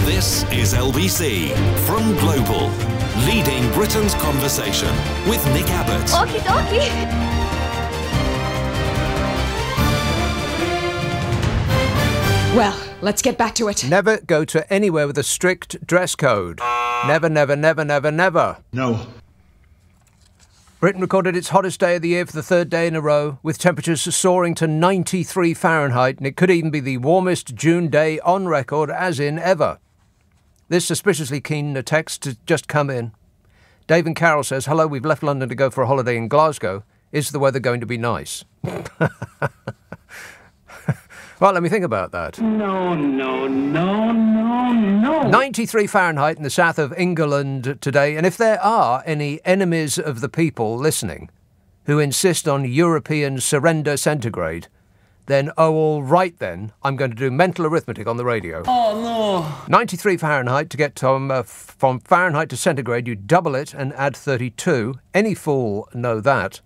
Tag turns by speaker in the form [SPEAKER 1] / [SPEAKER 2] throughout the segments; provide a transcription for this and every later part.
[SPEAKER 1] This is LBC from Global, leading Britain's conversation with Nick Abbott.
[SPEAKER 2] Okie dokie. Well, let's get back to it.
[SPEAKER 3] Never go to anywhere with a strict dress code. Never, never, never, never, never.
[SPEAKER 4] No.
[SPEAKER 3] Britain recorded its hottest day of the year for the third day in a row, with temperatures soaring to 93 Fahrenheit, and it could even be the warmest June day on record, as in ever. This suspiciously keen text has just come in. Dave and Carol says, hello, we've left London to go for a holiday in Glasgow. Is the weather going to be nice? Well, let me think about that.
[SPEAKER 4] No.
[SPEAKER 3] 93 Fahrenheit in the south of England today, and if there are any enemies of the people listening who insist on European surrender centigrade, then, oh, all right then, I'm going to do mental arithmetic on the radio.
[SPEAKER 4] Oh, no.
[SPEAKER 3] 93 Fahrenheit, to get from Fahrenheit to centigrade, you double it and add 32. Any fool know that.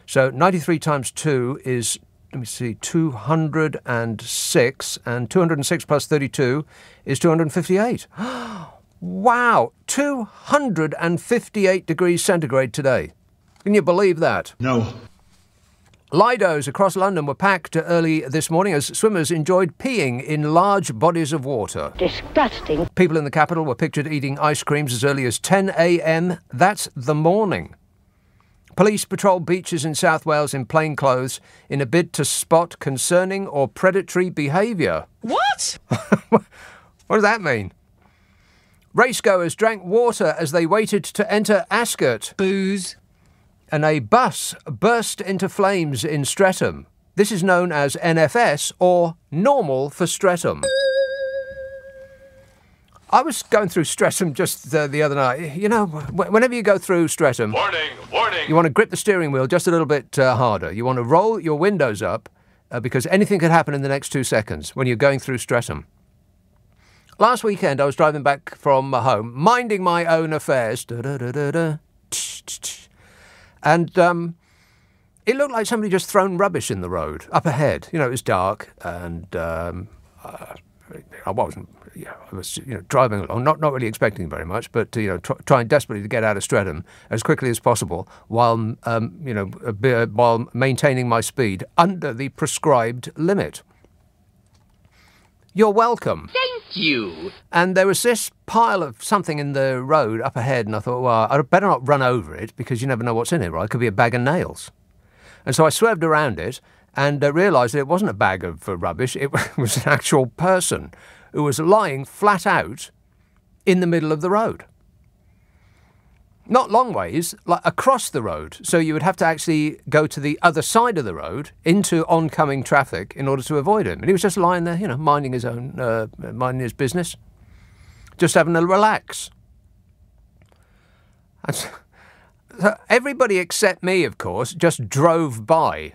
[SPEAKER 3] So 93 times 2 is... let me see, 206, and 206 plus 32 is 258. Wow, 258 degrees centigrade today. Can you believe that?
[SPEAKER 4] No.
[SPEAKER 3] Lidos across London were packed early this morning as swimmers enjoyed peeing in large bodies of water.
[SPEAKER 2] Disgusting.
[SPEAKER 3] People in the capital were pictured eating ice creams as early as 10 a.m. That's the morning. Police patrolled beaches in South Wales in plain clothes in a bid to spot concerning or predatory behaviour.
[SPEAKER 2] What?
[SPEAKER 3] What does that mean? Racegoers drank water as they waited to enter Ascot.
[SPEAKER 2] Booze.
[SPEAKER 3] And a bus burst into flames in Streatham. This is known as NFS, or normal for Streatham. I was going through Streatham just the other night. You know, whenever you go through Streatham...
[SPEAKER 5] Warning!
[SPEAKER 3] You want to grip the steering wheel just a little bit harder. You want to roll your windows up because anything could happen in the next 2 seconds when you're going through Streatham. Last weekend, I was driving back from home, minding my own affairs. And it looked like somebody just thrown rubbish in the road up ahead. You know, it was dark and I wasn't... Yeah, I was, driving along, not really expecting very much, but trying desperately to get out of Streatham as quickly as possible, while while maintaining my speed under the prescribed limit. You're welcome.
[SPEAKER 2] Thank you.
[SPEAKER 3] And there was this pile of something in the road up ahead, and I thought, well, I'd better not run over it because you never know what's in it, right? It could be a bag of nails. And so I swerved around it and realised that it wasn't a bag of rubbish; it was an actual person who was lying flat out in the middle of the road. Not long ways, like across the road. So you would have to actually go to the other side of the road into oncoming traffic in order to avoid him. And he was just lying there, minding his own, minding his business, just having a relax. And so everybody except me, of course, just drove by.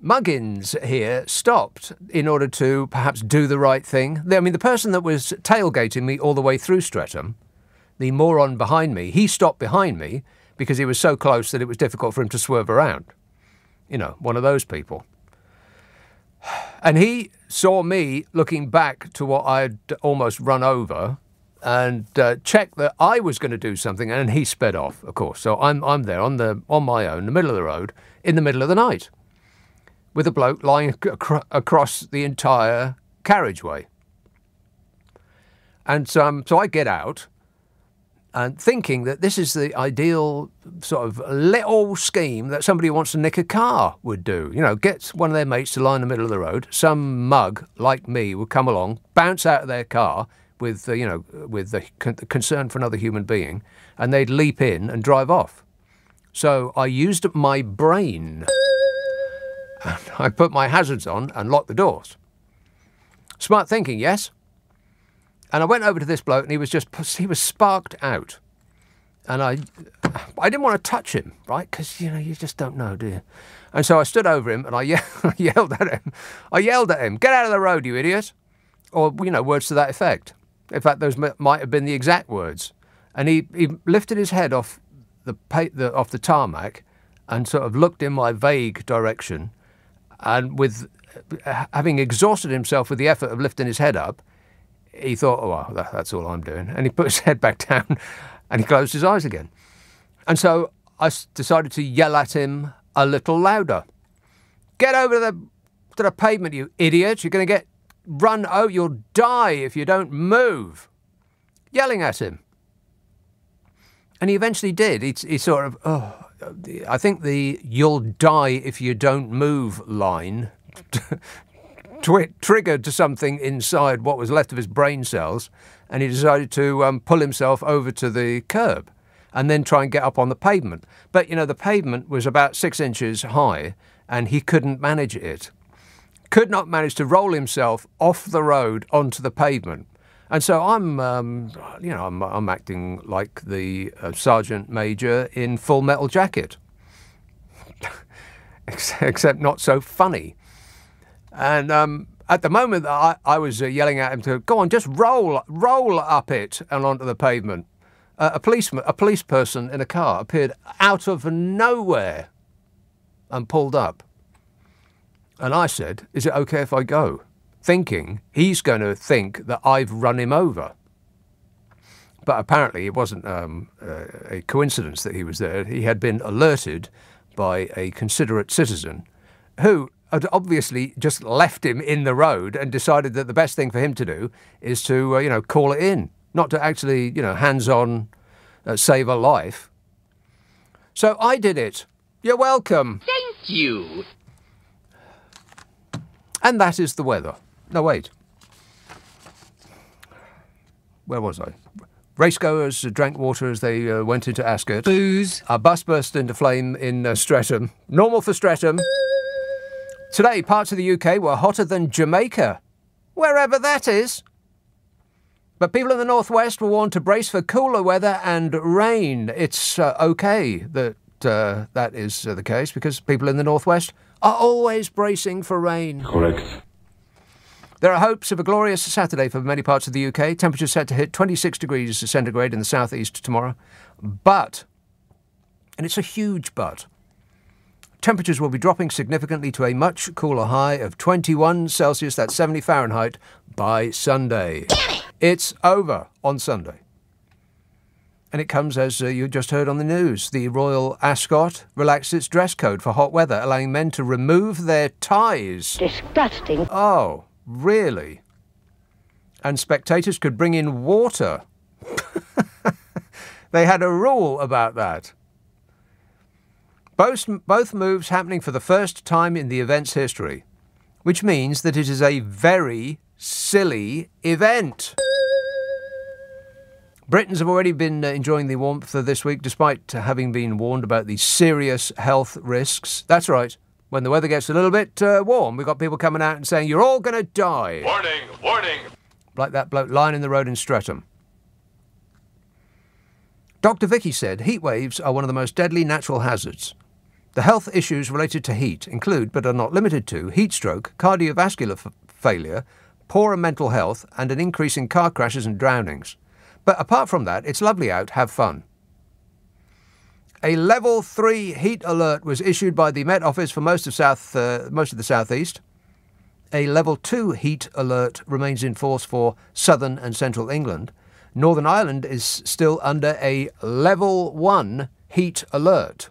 [SPEAKER 3] Muggins here stopped in order to perhaps do the right thing. I mean, the person that was tailgating me all the way through Streatham, the moron behind me, he stopped behind me because he was so close that it was difficult for him to swerve around. One of those people. And he saw me looking back to what I'd almost run over and checked that I was going to do something, and he sped off, of course. So I'm there on my own, in the middle of the road, in the middle of the night, with a bloke lying across the entire carriageway. And so I get out, and thinking that this is the ideal sort of little scheme that somebody who wants to nick a car would do. Get one of their mates to lie in the middle of the road. Some mug, like me, would come along, bounce out of their car with the concern for another human being, and they'd leap in and drive off. So I used my brain. And I put my hazards on and locked the doors. Smart thinking, yes? And I went over to this bloke and he was sparked out. And I didn't want to touch him, right? Because, you just don't know, do you? And so I stood over him and I yelled at him. Get out of the road, you idiot. Or, words to that effect. In fact, those might have been the exact words. And he lifted his head off the tarmac and sort of looked in my vague direction. And having exhausted himself with the effort of lifting his head up, he thought, oh, well, that's all I'm doing. And he put his head back down and he closed his eyes again. And so I decided to yell at him a little louder. Get over to the pavement, you idiot. You're going to get run over. You'll die if you don't move. Yelling at him. And he eventually did. He sort of, I think the "you'll die if you don't move" line triggered to something inside what was left of his brain cells, and he decided to pull himself over to the curb and then try and get up on the pavement. But, the pavement was about 6 inches high, and he couldn't manage it. Could not manage to roll himself off the road onto the pavement. And so I'm acting like the sergeant major in Full Metal Jacket, except not so funny. And at the moment, I was yelling at him to go on, just roll up it and onto the pavement. A police person in a car appeared out of nowhere and pulled up. And I said, "Is it okay if I go?" Thinking he's going to think that I've run him over. But apparently it wasn't a coincidence that he was there. He had been alerted by a considerate citizen who had obviously just left him in the road and decided that the best thing for him to do is to, call it in, not to actually, hands-on save a life. So I did it. You're welcome.
[SPEAKER 2] Thank you.
[SPEAKER 3] And that is the weather. No, wait. Where was I? Racegoers drank water as they went into Ascot.
[SPEAKER 2] Booze.
[SPEAKER 3] A bus burst into flame in Streatham. Normal for Streatham. Today, parts of the UK were hotter than Jamaica, wherever that is. But people in the northwest were warned to brace for cooler weather and rain. It's okay that that is the case, because people in the northwest are always bracing for rain.
[SPEAKER 4] Correct.
[SPEAKER 3] There are hopes of a glorious Saturday for many parts of the UK. Temperatures set to hit 26 degrees centigrade in the southeast tomorrow. But, and it's a huge but, temperatures will be dropping significantly to a much cooler high of 21 Celsius, that's 70 Fahrenheit, by Sunday. It's over on Sunday. And it comes as you just heard on the news. The Royal Ascot relaxed its dress code for hot weather, allowing men to remove their ties.
[SPEAKER 2] Disgusting.
[SPEAKER 3] Oh, really? And spectators could bring in water. They had a rule about that. Both moves happening for the first time in the event's history, which means that it is a very silly event. Britons have already been enjoying the warmth this week, despite having been warned about the serious health risks. That's right. When the weather gets a little bit warm, we've got people coming out and saying, "You're all going to die."
[SPEAKER 4] Warning, warning.
[SPEAKER 3] Like that bloke lying in the road in Streatham. Dr. Vicky said heat waves are one of the most deadly natural hazards. The health issues related to heat include, but are not limited to, heat stroke, cardiovascular failure, poorer mental health, and an increase in car crashes and drownings. But apart from that, it's lovely out, have fun. A level 3 heat alert was issued by the Met Office for most of the southeast. A level 2 heat alert remains in force for southern and central England. Northern Ireland is still under a level 1 heat alert.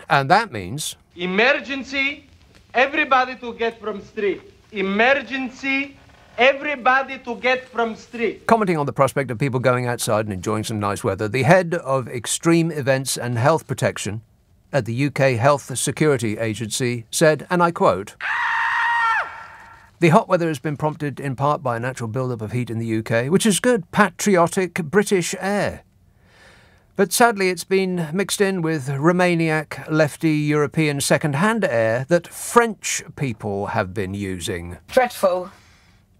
[SPEAKER 3] And that means...
[SPEAKER 5] Emergency, everybody to get from street. Emergency, everybody to get from street.
[SPEAKER 3] Commenting on the prospect of people going outside and enjoying some nice weather, the head of Extreme Events and Health Protection at the UK Health Security Agency said, and I quote, "The hot weather has been prompted in part by a natural build-up of heat in the UK, which is good, patriotic British air. But sadly it's been mixed in with Romaniac, lefty European second-hand air that French people have been using."
[SPEAKER 2] Dreadful.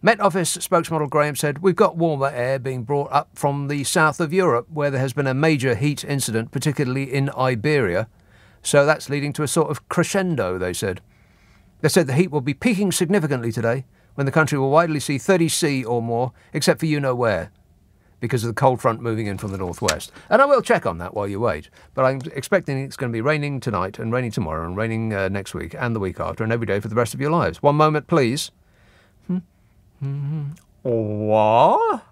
[SPEAKER 3] Met Office spokesmodel Graham said, "We've got warmer air being brought up from the south of Europe, where there has been a major heat incident, particularly in Iberia. So that's leading to a sort of crescendo," they said. They said the heat will be peaking significantly today, when the country will widely see 30°C or more, except for you-know-where, because of the cold front moving in from the northwest. And I will check on that while you wait. But I'm expecting it's going to be raining tonight and raining tomorrow and raining next week and the week after and every day for the rest of your lives. One moment, please. What?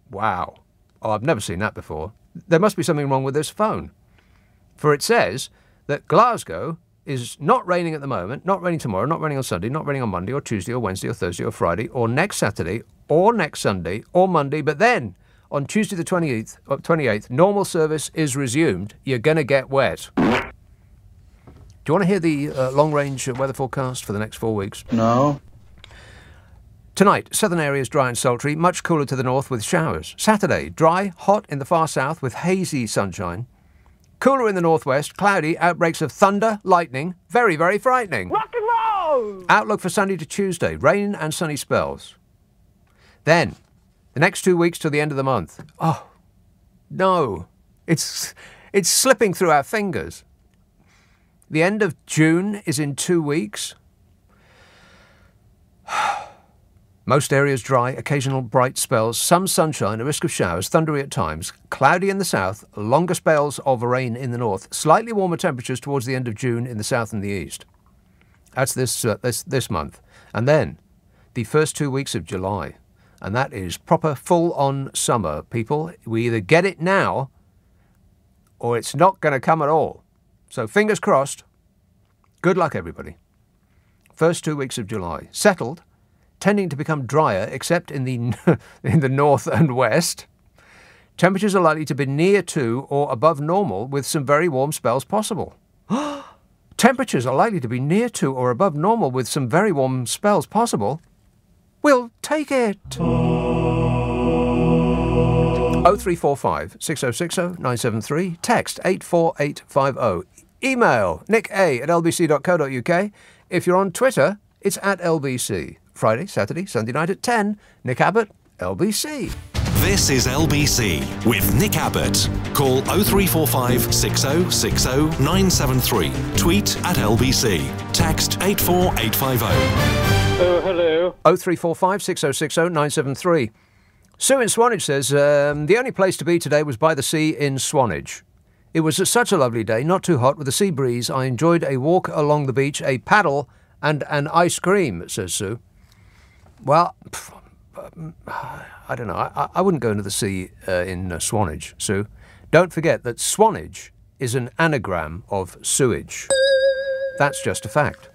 [SPEAKER 3] Wow. Oh, I've never seen that before. There must be something wrong with this phone. For it says that Glasgow is not raining at the moment, not raining tomorrow, not raining on Sunday, not raining on Monday or Tuesday or Wednesday or Thursday or Friday or next Saturday or next Sunday or Monday. But then on Tuesday the 28th, normal service is resumed. You're going to get wet. Do you want to hear the long-range weather forecast for the next 4 weeks?
[SPEAKER 4] No.
[SPEAKER 3] Tonight, southern areas dry and sultry, much cooler to the north with showers. Saturday, dry, hot in the far south with hazy sunshine. Cooler in the northwest, cloudy, outbreaks of thunder, lightning, very, very frightening.
[SPEAKER 6] Rock and roll!
[SPEAKER 3] Outlook for Sunday to Tuesday, rain and sunny spells. Then, the next 2 weeks till the end of the month. Oh, no. It's slipping through our fingers. The end of June is in 2 weeks. Most areas dry, occasional bright spells, some sunshine, a risk of showers, thundery at times, cloudy in the south, longer spells of rain in the north, slightly warmer temperatures towards the end of June in the south and the east. That's this month. And then the first 2 weeks of July. And that is proper full-on summer, people. We either get it now or it's not going to come at all. So fingers crossed. Good luck, everybody. First 2 weeks of July. Settled. Tending to become drier, except in the north and west. Temperatures are likely to be near to or above normal, with some very warm spells possible. Temperatures are likely to be near to or above normal, with some very warm spells possible. We'll take it. 0345 6060 973. Text 84850. Email nicka@lbc.co.uk. If you're on Twitter, it's @LBC. Friday, Saturday, Sunday night at 10. Nick Abbott, LBC.
[SPEAKER 1] This is LBC with Nick Abbott. Call 0345 6060 973. Tweet @LBC. Text 84850.
[SPEAKER 5] Oh, hello.
[SPEAKER 3] 0345 6060 973. Sue in Swanage says, the only place to be today was by the sea in Swanage. It was such a lovely day, not too hot, with a sea breeze. I enjoyed a walk along the beach, a paddle and an ice cream, says Sue. Well, I don't know. I wouldn't go into the sea in Swanage, Sue. Don't forget that Swanage is an anagram of sewage. That's just a fact.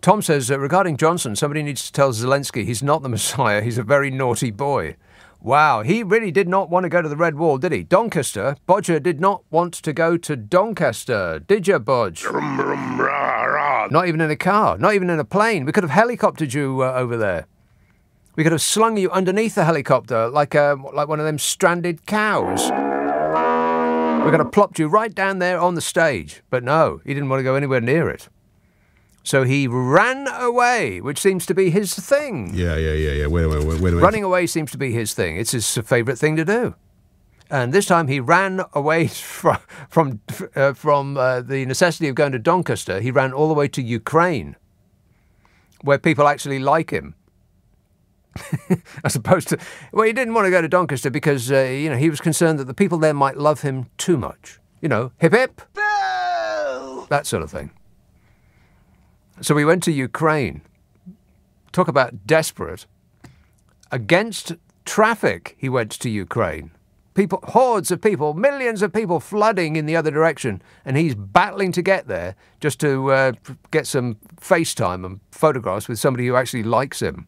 [SPEAKER 3] Tom says, regarding Johnson, somebody needs to tell Zelensky he's not the Messiah, he's a very naughty boy. Wow, he really did not want to go to the Red Wall, did he? Doncaster? Bodger did not want to go to Doncaster, did you, Bodge? Not even in a car, not even in a plane. We could have helicoptered you over there. We could have slung you underneath the helicopter like one of them stranded cows. We could have plopped you right down there on the stage. But no, he didn't want to go anywhere near it. So he ran away, which seems to be his thing.
[SPEAKER 4] Yeah. Wait a minute.
[SPEAKER 3] Running away seems to be his thing. It's his favourite thing to do. And this time he ran away from the necessity of going to Doncaster. He ran all the way to Ukraine, where people actually like him. As opposed to... Well, he didn't want to go to Doncaster because, he was concerned that the people there might love him too much. Hip hip. Boo! That sort of thing. So we went to Ukraine. Talk about desperate. Against traffic, he went to Ukraine. People, hordes of people, millions of people flooding in the other direction, and he's battling to get there just to get some FaceTime and photographs with somebody who actually likes him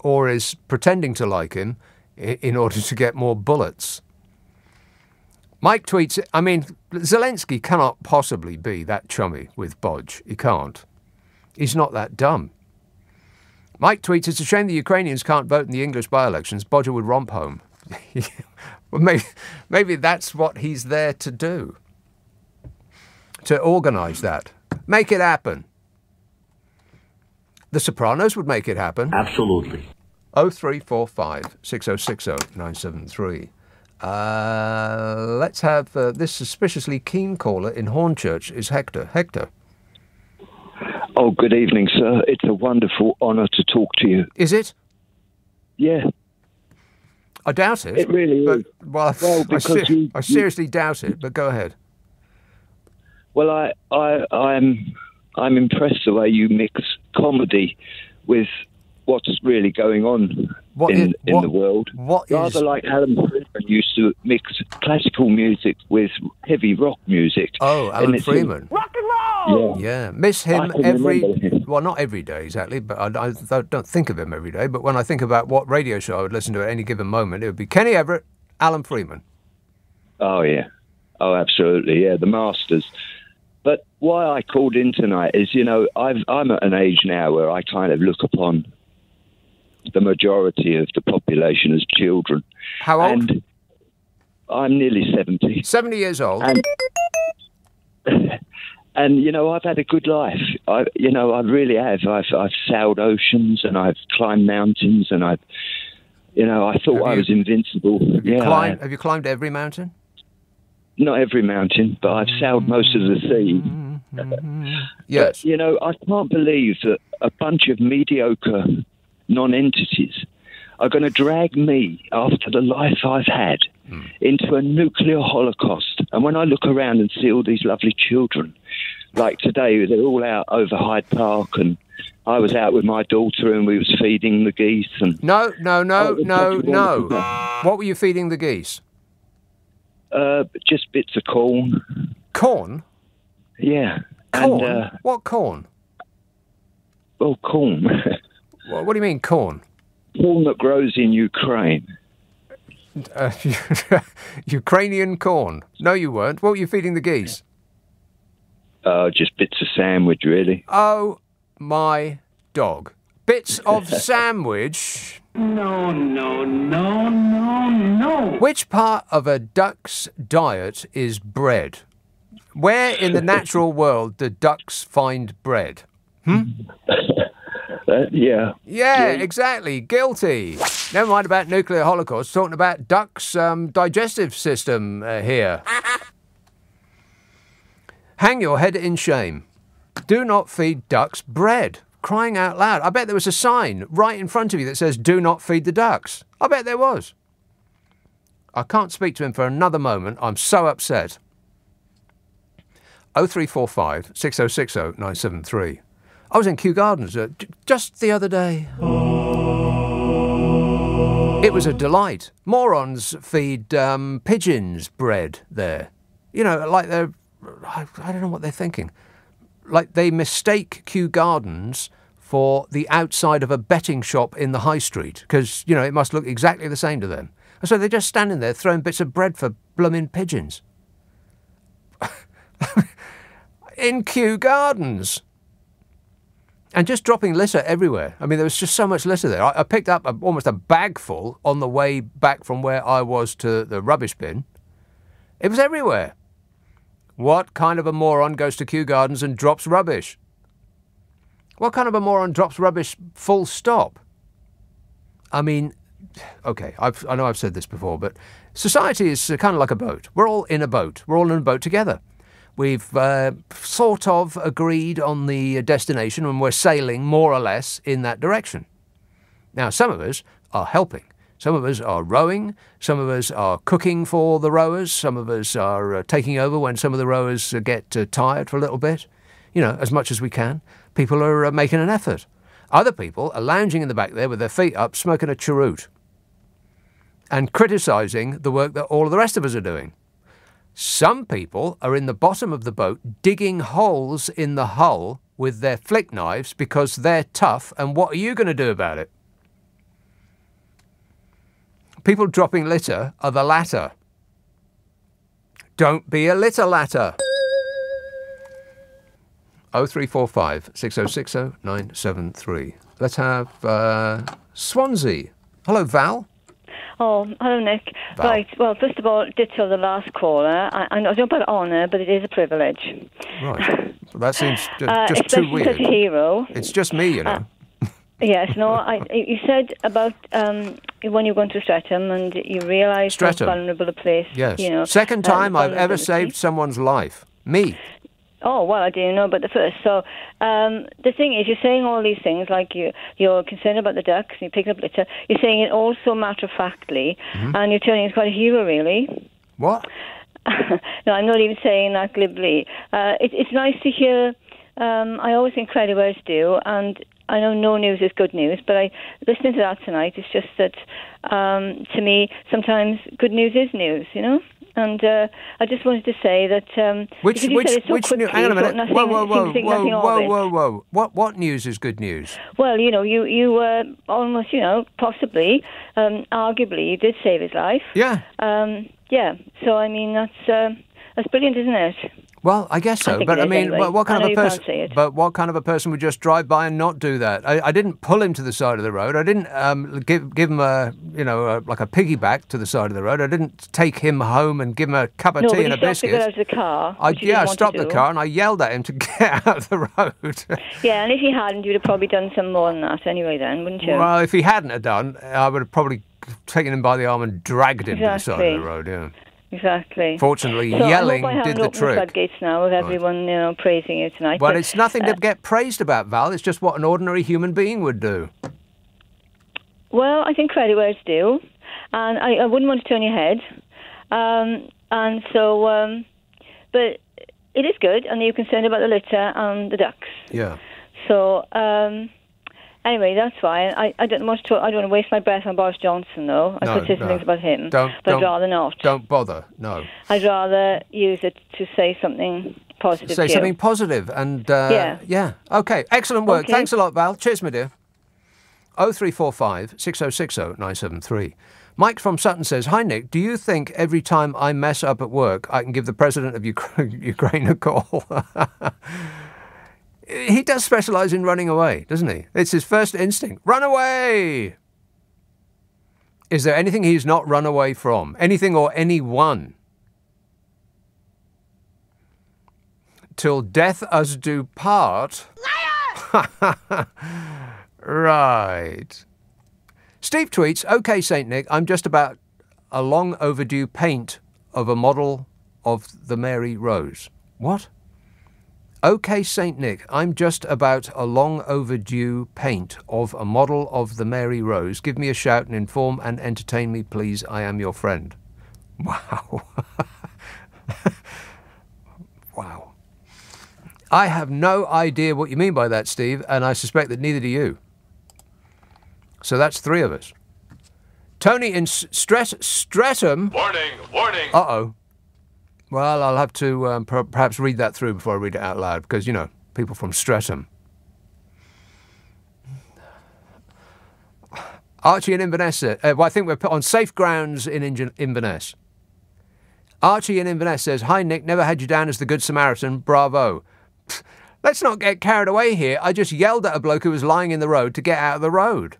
[SPEAKER 3] or is pretending to like him in order to get more bullets. Mike tweets, Zelensky cannot possibly be that chummy with Bodge. He can't. He's not that dumb. Mike tweets, it's a shame the Ukrainians can't vote in the English by-elections. Bodger would romp home. Well, maybe that's what he's there to do. To organise that. Make it happen. The Sopranos would make it happen.
[SPEAKER 7] Absolutely.
[SPEAKER 3] 0345 6060 973. Let's have this suspiciously keen caller in Hornchurch is Hector. Hector.
[SPEAKER 8] Oh, good evening, sir. It's a wonderful honour to talk to you.
[SPEAKER 3] Is it?
[SPEAKER 8] Yeah.
[SPEAKER 3] I doubt it.
[SPEAKER 8] It really is.
[SPEAKER 3] Well, I seriously doubt it, but go ahead.
[SPEAKER 8] Well, I'm impressed the way you mix comedy with what's really going on in the world. Rather like Alan Freeman used to mix classical music with heavy rock music.
[SPEAKER 3] Oh, Alan Freeman.
[SPEAKER 2] Rock and roll!
[SPEAKER 3] Yeah, miss him well, not every day exactly, but I don't think of him every day. But when I think about what radio show I would listen to at any given moment, it would be Kenny Everett, Alan Freeman.
[SPEAKER 8] Oh, yeah. Oh, absolutely, yeah, the masters. But why I called in tonight is, I'm at an age now where I kind of look upon the majority of the population as children.
[SPEAKER 3] How old?
[SPEAKER 8] And I'm nearly 70.
[SPEAKER 3] 70 years old.
[SPEAKER 8] And I've had a good life. I really have. I've sailed oceans and I've climbed mountains and I thought I was invincible.
[SPEAKER 3] Have you climbed every mountain?
[SPEAKER 8] Not every mountain, but I've sailed most of the sea.
[SPEAKER 3] Yes.
[SPEAKER 8] But, I can't believe that a bunch of mediocre non-entities are going to drag me, after the life I've had, into a nuclear holocaust. And when I look around and see all these lovely children, like today, they're all out over Hyde Park, and I was out with my daughter and we was feeding the geese. And
[SPEAKER 3] No. What were you feeding the geese?
[SPEAKER 8] Just bits of corn.
[SPEAKER 3] Corn?
[SPEAKER 8] Yeah.
[SPEAKER 3] Corn?
[SPEAKER 8] And,
[SPEAKER 3] what corn?
[SPEAKER 8] Well, corn.
[SPEAKER 3] What do you mean, corn?
[SPEAKER 8] Corn that grows in Ukraine.
[SPEAKER 3] Ukrainian corn? No, you weren't. What were you feeding the geese?
[SPEAKER 8] Just bits of sandwich, really.
[SPEAKER 3] Oh, my dog. Bits of sandwich?
[SPEAKER 5] No.
[SPEAKER 3] Which part of a duck's diet is bread? Where in the natural world do ducks find bread?
[SPEAKER 8] Yeah.
[SPEAKER 3] Yeah, exactly. Guilty. Never mind about nuclear holocaust. Talking about ducks' digestive system here. Hang your head in shame. Do not feed ducks bread. Crying out loud. I bet there was a sign right in front of you that says, do not feed the ducks. I bet there was. I can't speak to him for another moment. I'm so upset. 0345 6060 973. I was in Kew Gardens just the other day. It was a delight. Morons feed pigeons bread there. Like they're... I don't know what they're thinking. Like they mistake Kew Gardens for the outside of a betting shop in the high street because, it must look exactly the same to them. And so they're just standing there throwing bits of bread for blooming pigeons. In Kew Gardens. And just dropping litter everywhere. I mean, there was just so much litter there. I picked up almost a bag full on the way back from where I was to the rubbish bin. It was everywhere. What kind of a moron goes to Kew Gardens and drops rubbish? What kind of a moron drops rubbish full stop? I mean, OK, I know I've said this before, but society is kind of like a boat. We're all in a boat. We're all in a boat together. We've sort of agreed on the destination and we're sailing more or less in that direction. Now, some of us are helping. Some of us are rowing. Some of us are cooking for the rowers. Some of us are taking over when some of the rowers get tired for a little bit. As much as we can. People are making an effort. Other people are lounging in the back there with their feet up, smoking a cheroot and criticising the work that all of the rest of us are doing. Some people are in the bottom of the boat digging holes in the hull with their flick knives because they're tough, and what are you going to do about it? People dropping litter are the latter. Don't be a litter latter. 0345 6060 973. Let's have Swansea. Hello, Val.
[SPEAKER 6] Oh, hello, Nick.
[SPEAKER 3] Val.
[SPEAKER 6] Right, well, first of all, ditto the last caller. I don't put honour, but it is a privilege.
[SPEAKER 3] Right. Well, that seems just too
[SPEAKER 6] especially
[SPEAKER 3] weird.
[SPEAKER 6] Such a hero.
[SPEAKER 3] It's just me,
[SPEAKER 6] Yes, no, you said about when you went to Streatham and you realised how vulnerable a place.
[SPEAKER 3] Yes. Second time I've ever saved someone's life. Me.
[SPEAKER 6] Oh, well, I didn't know about the first. So the thing is, you're saying all these things, like you're concerned about the ducks, you're picking up litter. You're saying it all so matter-of-factly, and you're turning into quite a hero, really.
[SPEAKER 3] What?
[SPEAKER 6] No, I'm not even saying that glibly. It's nice to hear. I always think credit where it's due, and I know no news is good news, but listening to that tonight, it's just that, to me, sometimes good news is news, you know? And I just wanted to say that...
[SPEAKER 3] Which news? Hang on a minute.
[SPEAKER 6] Whoa.
[SPEAKER 3] What news is good news?
[SPEAKER 6] Well, you know, you almost, you know, possibly, arguably, you did save his life.
[SPEAKER 3] Yeah.
[SPEAKER 6] Yeah. So, I mean, that's brilliant, isn't it?
[SPEAKER 3] Well, I guess so, but I mean,
[SPEAKER 6] anyway.
[SPEAKER 3] what kind of a person?
[SPEAKER 6] Can't say it.
[SPEAKER 3] But what kind of a person would just drive by and not do that? I didn't pull him to the side of the road. I didn't give him like a piggyback to the side of the road. I didn't take him home and give him a cup of tea and a biscuit.
[SPEAKER 6] No, but you stopped to get out of the car.
[SPEAKER 3] I stopped the car and I yelled at him to get out of the road.
[SPEAKER 6] Yeah, and if he hadn't, you'd have probably done some more than that anyway, then, wouldn't you?
[SPEAKER 3] Well, if he hadn't have done, I would have probably taken him by the arm and dragged him to the side of the road. Yeah.
[SPEAKER 6] Exactly.
[SPEAKER 3] Fortunately,
[SPEAKER 6] so
[SPEAKER 3] yelling
[SPEAKER 6] I hope I
[SPEAKER 3] did the trick.
[SPEAKER 6] The floodgates now of everyone, you know, praising you tonight.
[SPEAKER 3] Well, it's nothing to get praised about, Val. It's just what an ordinary human being would do.
[SPEAKER 6] Well, I think credit where it's due, and I wouldn't want to turn your head. And so, but it is good, and you're concerned about the litter and the ducks.
[SPEAKER 3] Yeah.
[SPEAKER 6] So, anyway, that's why I don't want to. I don't want to waste my breath on Boris Johnson, though. I could say some things about him, but I'd rather not.
[SPEAKER 3] Don't bother. No.
[SPEAKER 6] I'd rather use it to say something positive.
[SPEAKER 3] Say something positive, and yeah. Okay, excellent work.
[SPEAKER 6] Okay.
[SPEAKER 3] Thanks a lot, Val. Cheers, my dear. 0345 6060 973. Mike from Sutton says, "Hi Nick, do you think every time I mess up at work, I can give the president of Ukraine a call?" He does specialise in running away, doesn't he? It's his first instinct. Run away! Is there anything he's not run away from? Anything or anyone? Till death us do part. Liar! Right. Steve tweets, "OK, St. Nick, I'm just about a long overdue paint of a model of the Mary Rose." What? "OK, St. Nick, I'm just about a long overdue paint of a model of the Mary Rose. Give me a shout and inform and entertain me, please. I am your friend." Wow. Wow. I have no idea what you mean by that, Steve, and I suspect that neither do you. So that's three of us. Tony in Streatham.
[SPEAKER 7] Warning, warning.
[SPEAKER 3] Uh-oh. Well, I'll have to perhaps read that through before I read it out loud, because, you know, people from Streatham. Archie in Inverness. Well, I think we're on safe grounds in Inverness. Archie in Inverness says, "Hi, Nick, never had you down as the Good Samaritan. Bravo." Let's not get carried away here. I just yelled at a bloke who was lying in the road to get out of the road.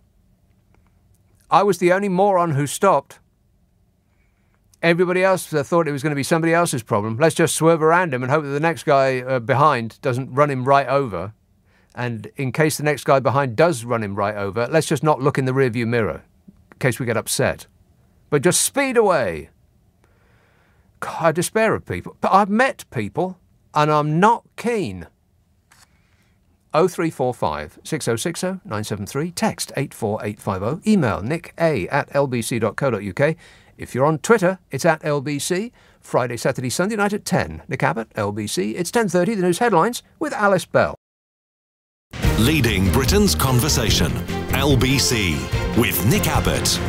[SPEAKER 3] I was the only moron who stopped. Everybody else thought it was going to be somebody else's problem. Let's just swerve around him and hope that the next guy behind doesn't run him right over. And in case the next guy behind does run him right over, let's just not look in the rearview mirror in case we get upset. But just speed away. God, I despair of people. But I've met people and I'm not keen. 0345 6060 973. Text 84850. Email nicka@lbc.co.uk. If you're on Twitter, it's @LBC. Friday, Saturday, Sunday night at 10. Nick Abbott, LBC. It's 10:30, the news headlines with Alice Bell.
[SPEAKER 1] Leading Britain's conversation. LBC with Nick Abbott.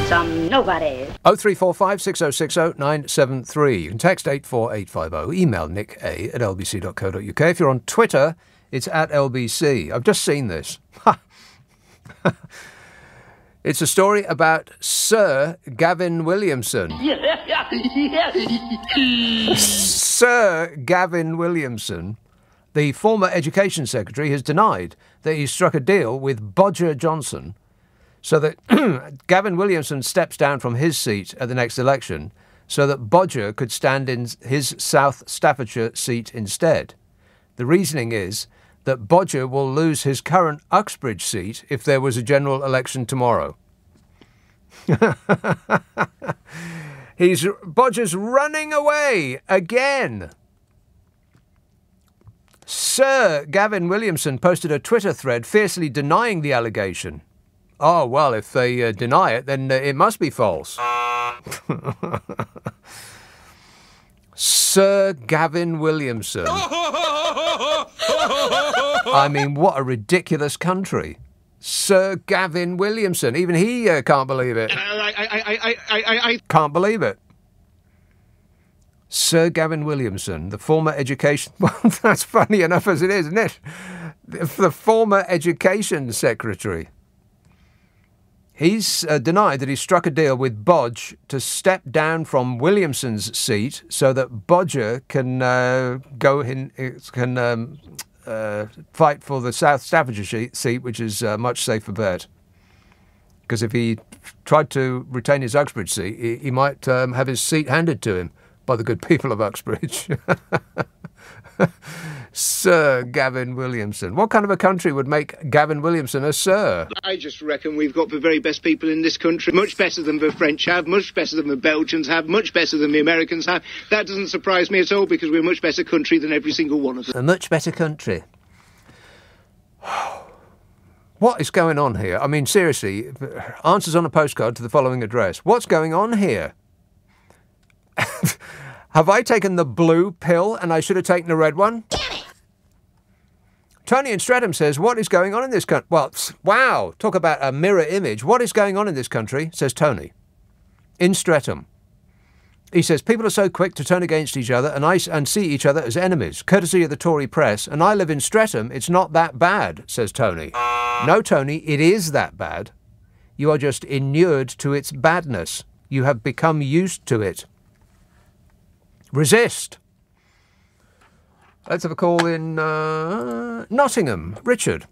[SPEAKER 2] Some nobody.
[SPEAKER 3] 0345 6060 973. You can text 84850. Email nicka@lbc.co.uk. If you're on Twitter, it's @LBC. I've just seen this. It's a story about Sir Gavin Williamson. Sir Gavin Williamson, the former Education Secretary, has denied that he struck a deal with Bodger Johnson so that Gavin Williamson steps down from his seat at the next election so that Bodger could stand in his South Staffordshire seat instead. The reasoning is that Bodger will lose his current Uxbridge seat if there was a general election tomorrow. Bodger's running away again. Sir Gavin Williamson posted a Twitter thread fiercely denying the allegation. Oh, well, if they deny it, then it must be false. Sir Gavin Williamson. I mean, what a ridiculous country. Sir Gavin Williamson. Even he can't believe it.
[SPEAKER 7] I
[SPEAKER 3] Can't believe it. Sir Gavin Williamson, the former education... Well, that's funny enough as it is, isn't it? The former education secretary. He's denied that he struck a deal with Bodge to step down from Williamson's seat so that Bodger can fight for the South Staffordshire seat, which is a much safer bet. Because if he tried to retain his Uxbridge seat, he might have his seat handed to him by the good people of Uxbridge. Sir Gavin Williamson. What kind of a country would make Gavin Williamson a sir?
[SPEAKER 7] I just reckon we've got the very best people in this country. Much better than the French have, much better than the Belgians have, much better than the Americans have. That doesn't surprise me at all because we're a much better country than every single one of them.
[SPEAKER 3] A much better country. What is going on here? I mean, seriously, answers on a postcard to the following address. What's going on here? Have I taken the blue pill and I should have taken the red one? Tony in Streatham says, what is going on in this country? Well, wow, talk about a mirror image. What is going on in this country, says Tony. In Streatham. He says, people are so quick to turn against each other and see each other as enemies, courtesy of the Tory press. And I live in Streatham. It's not that bad, says Tony. No, Tony, it is that bad. You are just inured to its badness. You have become used to it. Resist. Let's have a call in Nottingham. Richard.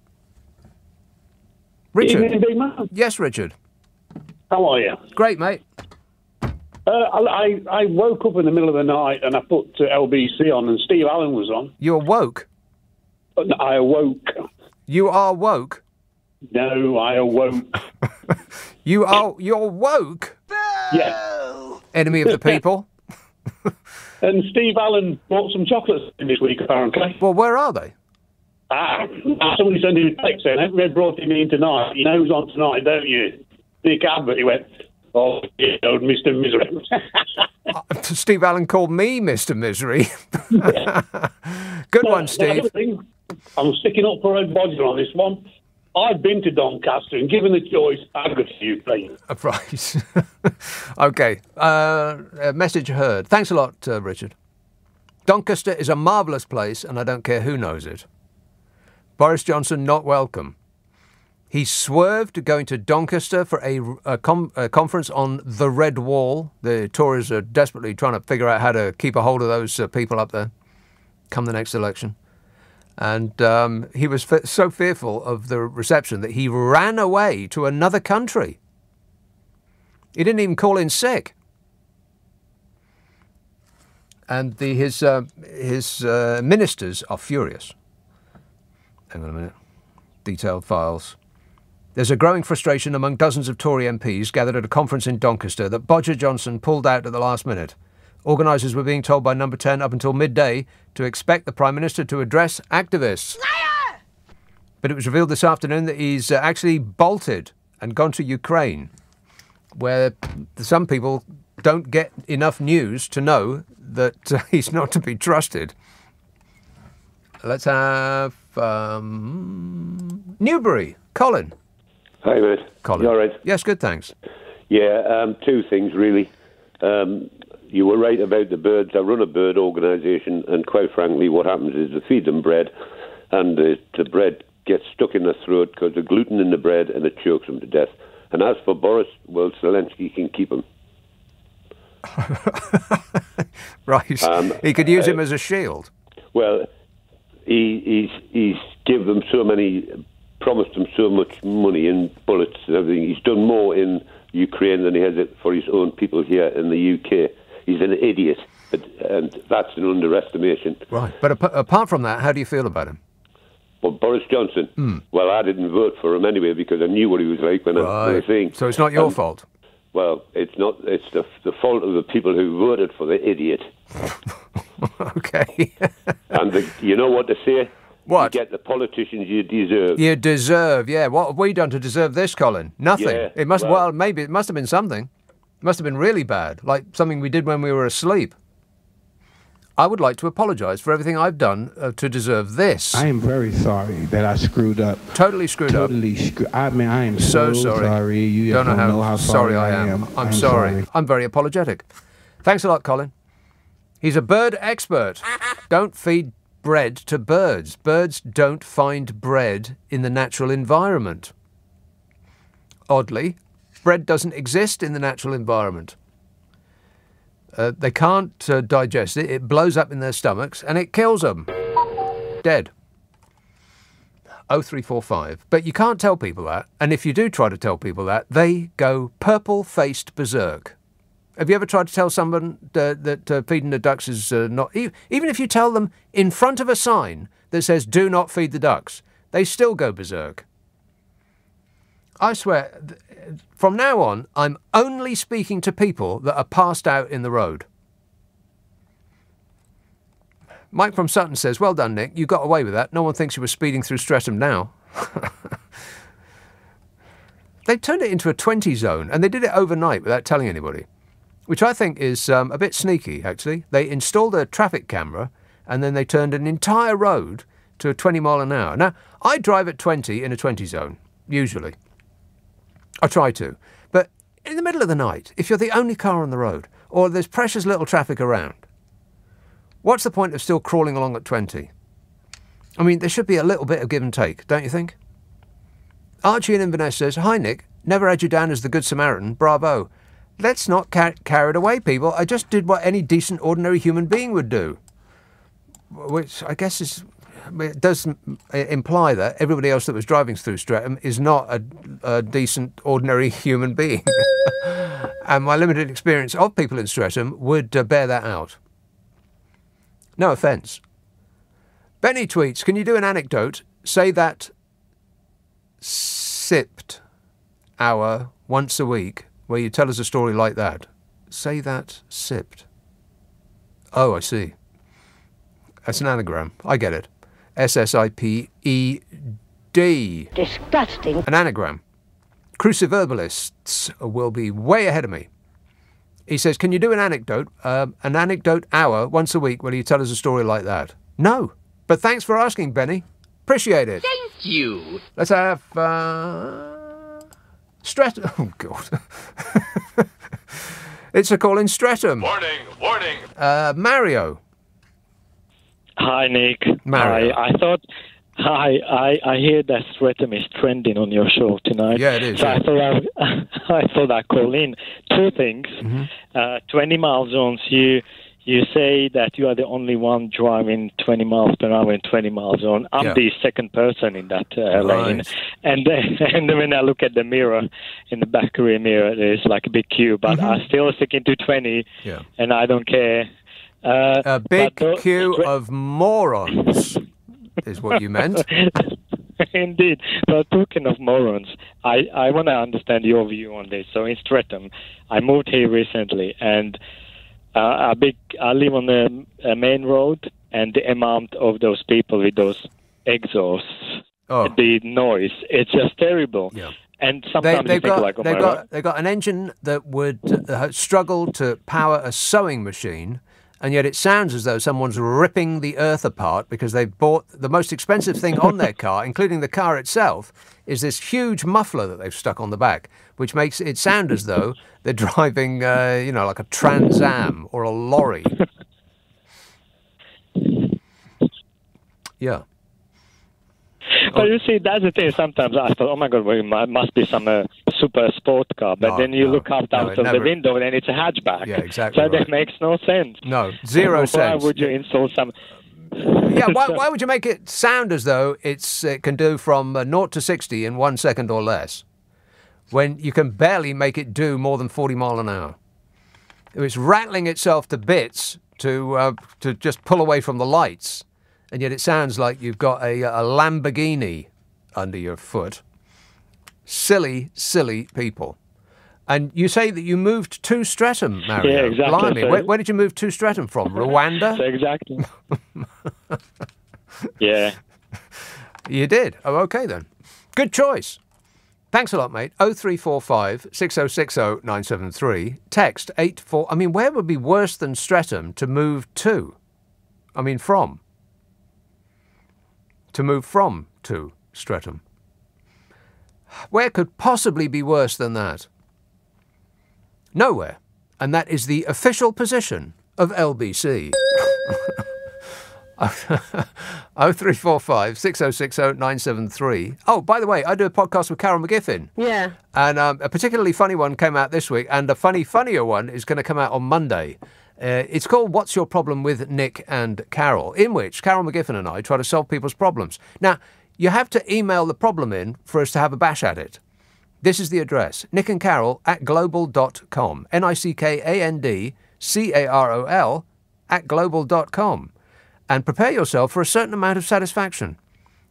[SPEAKER 9] Evening, big man.
[SPEAKER 3] Yes, Richard.
[SPEAKER 9] How are you?
[SPEAKER 3] Great, mate.
[SPEAKER 9] I woke up in the middle of the night and I put LBC on and Steve Allen was on.
[SPEAKER 3] You're woke?
[SPEAKER 9] I awoke.
[SPEAKER 3] You are woke?
[SPEAKER 9] No, I awoke.
[SPEAKER 3] You're woke?
[SPEAKER 9] Yes.
[SPEAKER 3] Enemy of the people?
[SPEAKER 9] And Steve Allen bought some chocolates in this week, apparently.
[SPEAKER 3] Well, where are they?
[SPEAKER 9] Somebody sent him a text saying, Red brought him in tonight. You know who's on tonight, don't you? Nick Abbott. He went, oh, yeah, old Mr. Misery.
[SPEAKER 3] Steve Allen called me Mr. Misery. Good one, Steve.
[SPEAKER 9] I'm sticking up for Ed Bodger on this one. I've been to Doncaster and given the choice, I've got to you, please.
[SPEAKER 3] Right. OK. Message heard. Thanks a lot, Richard. Doncaster is a marvellous place and I don't care who knows it. Boris Johnson not welcome. He swerved going to Doncaster for a conference on the Red Wall. The Tories are desperately trying to figure out how to keep a hold of those people up there come the next election. And he was so fearful of the reception that he ran away to another country. He didn't even call in sick. And his ministers are furious. Hang on a minute. Detailed files. There's a growing frustration among dozens of Tory MPs gathered at a conference in Doncaster that Bodger Johnson pulled out at the last minute. Organisers were being told by Number 10 up until midday to expect the Prime Minister to address activists. Liar! But it was revealed this afternoon that he's actually bolted and gone to Ukraine, where some people don't get enough news to know that he's not to be trusted. Let's have Newbury. Colin.
[SPEAKER 10] Hi, mate.
[SPEAKER 3] Colin.
[SPEAKER 10] You all right?
[SPEAKER 3] Yes, good, thanks.
[SPEAKER 10] Yeah, two things, really. You were right about the birds. I run a bird organisation, and quite frankly, what happens is they feed them bread, and the bread gets stuck in their throat because there's gluten in the bread, and it chokes them to death. And as for Boris, well, Zelensky can keep him.
[SPEAKER 3] Right. He could use him as a shield.
[SPEAKER 10] Well, he's give them so many, promised them so much money and bullets and everything. He's done more in Ukraine than he has for his own people here in the UK. He's an idiot, and that's an underestimation.
[SPEAKER 3] Right. But apart from that, how do you feel about him?
[SPEAKER 10] Well, Boris Johnson, well, I didn't vote for him anyway because I knew what he was like when I was saying.
[SPEAKER 3] So it's not your fault?
[SPEAKER 10] Well, it's not. It's the fault of the people who voted for the idiot.
[SPEAKER 3] OK.
[SPEAKER 10] And you know what to say?
[SPEAKER 3] What?
[SPEAKER 10] You get the politicians you deserve.
[SPEAKER 3] You deserve, yeah. What have we done to deserve this, Colin? Nothing.
[SPEAKER 10] Yeah,
[SPEAKER 3] it must. Well, maybe it must have been something. It must have been really bad, like something we did when we were asleep. I would like to apologise for everything I've done to deserve this.
[SPEAKER 11] I am very sorry that I screwed up.
[SPEAKER 3] Totally screwed up.
[SPEAKER 11] I mean, I am so sorry. You
[SPEAKER 3] don't
[SPEAKER 11] know how sorry I am.
[SPEAKER 3] I'm sorry. I'm very apologetic. Thanks a lot, Colin. He's a bird expert. Don't feed bread to birds. Birds don't find bread in the natural environment. Oddly, bread doesn't exist in the natural environment. They can't digest it. It blows up in their stomachs and it kills them. Dead. 0345. But you can't tell people that. And if you do try to tell people that, they go purple-faced berserk. Have you ever tried to tell someone that feeding the ducks is not... Even if you tell them in front of a sign that says, do not feed the ducks, they still go berserk. I swear, from now on, I'm only speaking to people that are passed out in the road. Mike from Sutton says, well done, Nick. You got away with that. No one thinks you were speeding through Streatham now. They turned it into a 20 zone, and they did it overnight without telling anybody, which I think is a bit sneaky, actually. They installed a traffic camera, and then they turned an entire road to a 20 mile an hour. Now, I drive at 20 in a 20 zone, usually. I try to. But in the middle of the night, if you're the only car on the road, or there's precious little traffic around, what's the point of still crawling along at 20? I mean, there should be a little bit of give and take, don't you think? Archie in Inverness says, hi, Nick. Never had you down as the Good Samaritan. Bravo. Let's not get carried away, people. I just did what any decent, ordinary human being would do. Which I guess is... It does imply that everybody else that was driving through Streatham is not a decent, ordinary human being. And my limited experience of people in Streatham would bear that out. No offence. Benny tweets, can you do an anecdote? Say that sipped hour once a week where you tell us a story like that. Say that sipped. Oh, I see. That's an anagram. I get it. SSIPED.
[SPEAKER 2] Disgusting.
[SPEAKER 3] An anagram. Cruciverbalists will be way ahead of me. He says, can you do an anecdote hour once a week where you tell us a story like that? No. But thanks for asking, Benny. Appreciate it.
[SPEAKER 12] Thank you.
[SPEAKER 3] Let's have... Streatham. Oh, God. It's a call in Streatham.
[SPEAKER 12] Warning, warning.
[SPEAKER 3] Mario.
[SPEAKER 13] Hi, Nick.
[SPEAKER 3] Mario.
[SPEAKER 13] I thought... Hi, I hear that Streatham is trending on your show tonight.
[SPEAKER 3] Yeah, it is.
[SPEAKER 13] So
[SPEAKER 3] yeah.
[SPEAKER 13] I thought I'd call in. Two things. 20 mile zones. You say that you are the only one driving 20 miles per hour in 20 mile zone. I'm the second person in that lane. And then when I look at the mirror, in the back rear mirror, there's like a big queue. But I still stick into 20, and I don't care.
[SPEAKER 3] A big queue of morons is what you meant.
[SPEAKER 13] Indeed. But talking of morons, I want to understand your view on this. So in Streatham, I moved here recently, and I live on the main road, and the amount of those people with those exhausts, the noise, it's just terrible. Yeah. And sometimes
[SPEAKER 3] they've got an engine that would struggle to power a sewing machine, and yet it sounds as though someone's ripping the earth apart because they've bought the most expensive thing on their car, including the car itself, is this huge muffler that they've stuck on the back, which makes it sound as though they're driving, like a Trans Am or a lorry. Yeah.
[SPEAKER 13] But you see, that's the thing. Sometimes I thought, oh my God, well, it must be some super sport car. But then you look out of the window and it's a hatchback.
[SPEAKER 3] Yeah, exactly.
[SPEAKER 13] So that makes no sense.
[SPEAKER 3] No, zero sense.
[SPEAKER 13] Why would you install some...
[SPEAKER 3] Yeah, why would you make it sound as though it can do from 0 to 60 in 1 second or less, when you can barely make it do more than 40 mile an hour? It's rattling itself to bits to just pull away from the lights, and yet it sounds like you've got a Lamborghini under your foot. Silly, silly people. And you say that you moved to Streatham, Mario.
[SPEAKER 13] Yeah, exactly.
[SPEAKER 3] Blimey. Where did you move to Streatham from? Rwanda?
[SPEAKER 13] Exactly. Yeah.
[SPEAKER 3] You did? Oh, okay then. Good choice. Thanks a lot, mate. 0345 6060 973. Text 84... I mean, where would be worse than Streatham to move to? I mean from. To move from to Streatham. Where could possibly be worse than that? Nowhere. And that is the official position of LBC. 0345 6060 973. Oh, by the way, I do a podcast with Carol McGiffin.
[SPEAKER 12] Yeah.
[SPEAKER 3] And a particularly funny one came out this week, and a funnier one is going to come out on Monday. It's called What's Your Problem with Nick and Carol, in which Carol McGiffin and I try to solve people's problems. Now, you have to email the problem in for us to have a bash at it. This is the address, nickandcarol@global.com, nickandcarol@global.com. And prepare yourself for a certain amount of satisfaction.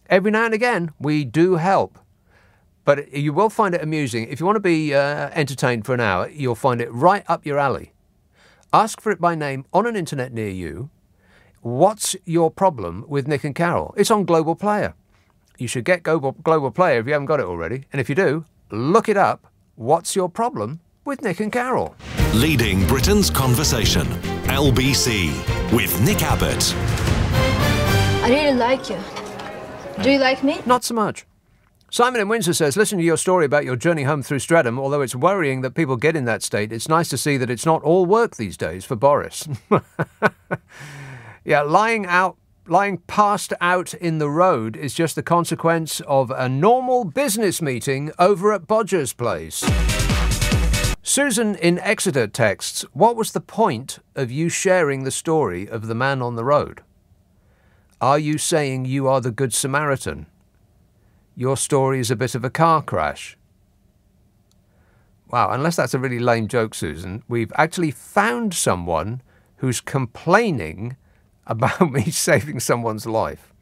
[SPEAKER 3] Every now and again, we do help. But you will find it amusing. If you want to be entertained for an hour, you'll find it right up your alley. Ask for it by name on an internet near you. What's your problem with Nick and Carol? It's on Global Player. You should get Global Player if you haven't got it already. And if you do, look it up. What's your problem with Nick and Carol?
[SPEAKER 1] Leading Britain's conversation. LBC with Nick Abbot.
[SPEAKER 14] I really like you. Do you like me?
[SPEAKER 3] Not so much. Simon in Windsor says, listen to your story about your journey home through Streatham. Although it's worrying that people get in that state, it's nice to see that it's not all work these days for Boris. Yeah, lying passed out in the road is just the consequence of a normal business meeting over at Bodger's place. Susan in Exeter texts, what was the point of you sharing the story of the man on the road? Are you saying you are the Good Samaritan? Your story is a bit of a car crash. Wow, unless that's a really lame joke, Susan, we've actually found someone who's complaining about me saving someone's life.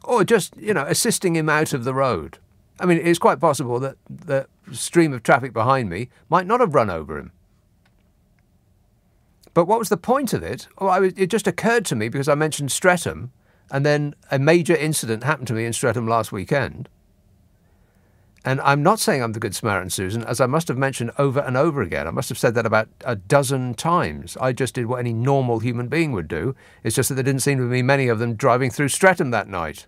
[SPEAKER 3] Or just, assisting him out of the road. I mean, it's quite possible that the stream of traffic behind me might not have run over him. But what was the point of it? Well, it just occurred to me because I mentioned Streatham, and then a major incident happened to me in Streatham last weekend. And I'm not saying I'm the Good Samaritan, Susan, as I must have mentioned over and over again. I must have said that about a dozen times. I just did what any normal human being would do. It's just that there didn't seem to be many of them driving through Streatham that night.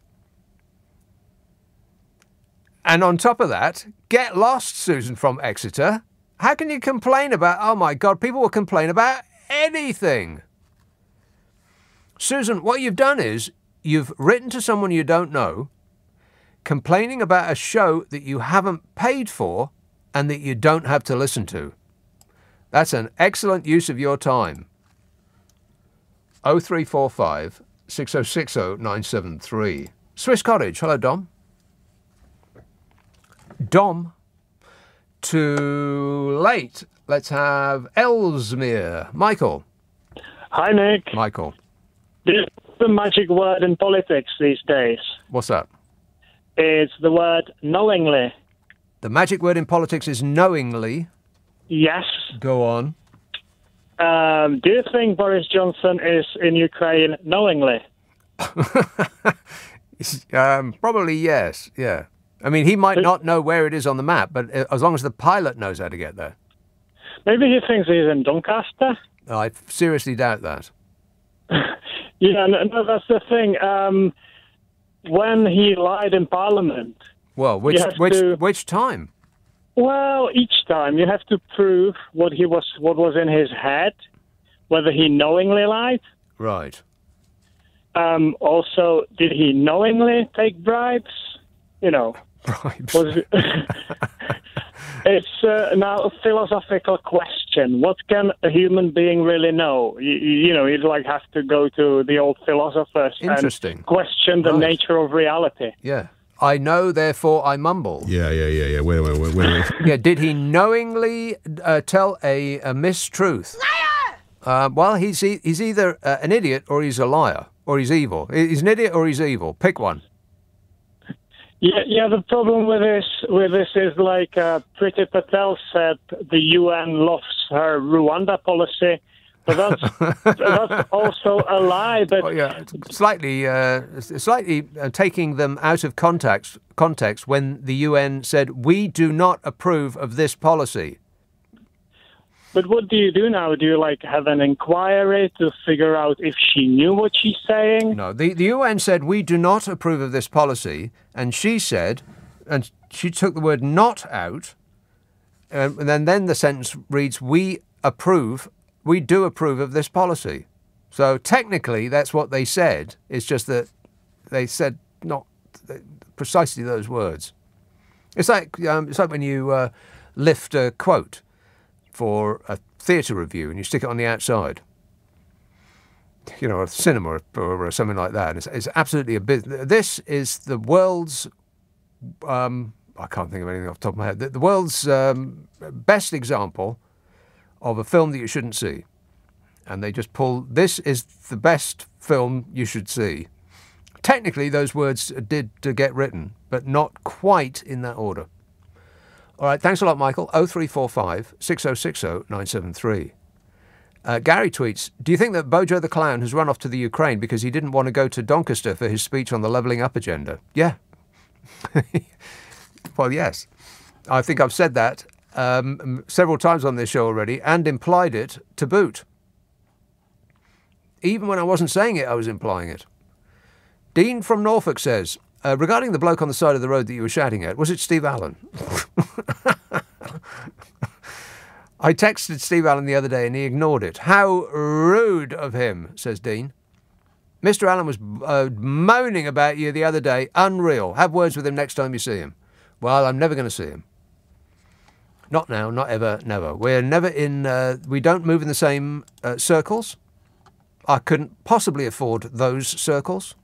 [SPEAKER 3] And on top of that, get lost, Susan from Exeter. How can you complain about, oh my God, people will complain about anything. Susan, what you've done is you've written to someone you don't know, complaining about a show that you haven't paid for and that you don't have to listen to. That's an excellent use of your time. 0345 6060 973. Swiss Cottage. Hello, Dom. Dom. Too late. Let's have Ellesmere. Michael.
[SPEAKER 15] Hi, Nick.
[SPEAKER 3] Michael.
[SPEAKER 15] There's the magic word in politics these days.
[SPEAKER 3] What's that?
[SPEAKER 15] It's the word knowingly.
[SPEAKER 3] The magic word in politics is knowingly.
[SPEAKER 15] Yes.
[SPEAKER 3] Go on.
[SPEAKER 15] Do you think Boris Johnson is in Ukraine knowingly?
[SPEAKER 3] Probably yes, yeah. I mean, he might not know where it is on the map, but as long as the pilot knows how to get there.
[SPEAKER 15] Maybe he thinks he's in Doncaster.
[SPEAKER 3] I seriously doubt that.
[SPEAKER 15] Yeah, no, that's the thing. When he lied in Parliament...
[SPEAKER 3] Well, which time?
[SPEAKER 15] Well, each time you have to prove what was in his head, whether he knowingly lied.
[SPEAKER 3] Right.
[SPEAKER 15] Also, did he knowingly take bribes?
[SPEAKER 3] Bribes.
[SPEAKER 15] It's now a philosophical question. What can a human being really know? You'd have to go to the old philosophers and question the nature of reality.
[SPEAKER 3] Yeah. I know, therefore I mumble.
[SPEAKER 4] Yeah. Wait.
[SPEAKER 3] Yeah, did he knowingly tell a mistruth? Liar! Well, he's either an idiot or he's a liar, or he's evil. He's an idiot or he's evil. Pick one.
[SPEAKER 15] Yeah. The problem with this is like Priti Patel said, the UN lost her Rwanda policy, but that's also a lie. But
[SPEAKER 3] slightly taking them out of context when the UN said we do not approve of this policy.
[SPEAKER 15] But what do you do now? Do you, like, have an inquiry to figure out if she knew what she's saying?
[SPEAKER 3] No, the UN said we do not approve of this policy, and she said, and she took the word "not" out, and then the sentence reads, we do approve of this policy. So technically that's what they said. It's just that they said not precisely those words. It's like when you lift a quote for a theatre review and you stick it on the outside. You know, a cinema or something like that. It's absolutely this is the world's I can't think of anything off the top of my head. The world's best example of a film that you shouldn't see. And they just this is the best film you should see. Technically, those words did get written, but not quite in that order. All right, thanks a lot, Michael. 0345 6060 973. Gary tweets, do you think that Bojo the Clown has run off to the Ukraine because he didn't want to go to Doncaster for his speech on the levelling up agenda? Yeah. Well, yes. I think I've said that several times on this show already and implied it to boot. Even when I wasn't saying it, I was implying it. Dean from Norfolk says, regarding the bloke on the side of the road that you were shouting at, was it Steve Allen? I texted Steve Allen the other day and he ignored it. How rude of him, says Dean. Mr. Allen was moaning about you the other day. Unreal. Have words with him next time you see him. Well, I'm never going to see him. Not now, not ever, never. We're never in... we don't move in the same circles. I couldn't possibly afford those circles.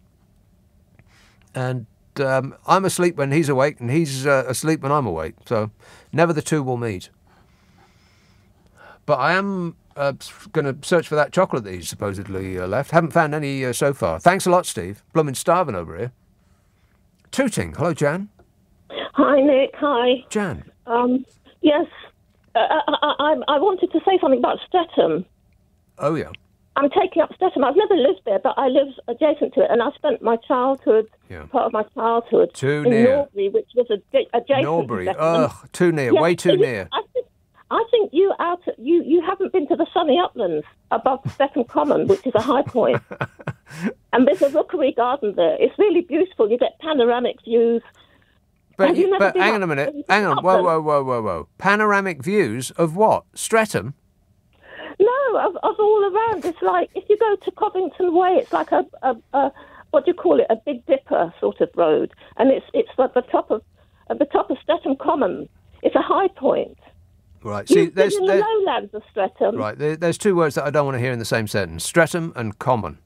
[SPEAKER 3] And I'm asleep when he's awake and he's asleep when I'm awake. So never the two will meet. But I am going to search for that chocolate that he's supposedly left. Haven't found any so far. Thanks a lot, Steve. Bloomin' starving over here. Tooting. Hello, Jan.
[SPEAKER 12] Hi, Nick. Hi.
[SPEAKER 3] Jan.
[SPEAKER 12] Yes. I wanted to say something about Streatham.
[SPEAKER 3] Oh, yeah.
[SPEAKER 12] I'm taking up Streatham. I've never lived there, but I live adjacent to it, and I spent my childhood, part of my childhood,
[SPEAKER 3] too
[SPEAKER 12] in
[SPEAKER 3] near.
[SPEAKER 12] Norbury, which was adjacent
[SPEAKER 3] Norbury.
[SPEAKER 12] to Streatham.
[SPEAKER 3] Ugh, too near,
[SPEAKER 12] Yes,
[SPEAKER 3] way too near.
[SPEAKER 12] I think you haven't been to the sunny uplands above Streatham Common, which is a high point. And there's a rookery garden there. It's really beautiful. You get panoramic views.
[SPEAKER 3] But hang on a minute. Hang on. Whoa. Panoramic views of what? Streatham?
[SPEAKER 12] No, of all around. It's like, if you go to Covington Way, it's like a what do you call it? A Big Dipper sort of road. And it's at the top of Streatham Common. It's a high point.
[SPEAKER 3] Right.
[SPEAKER 12] See, there's in the lowlands of Streatham.
[SPEAKER 3] Right. There's two words that I don't want to hear in the same sentence. Streatham and common.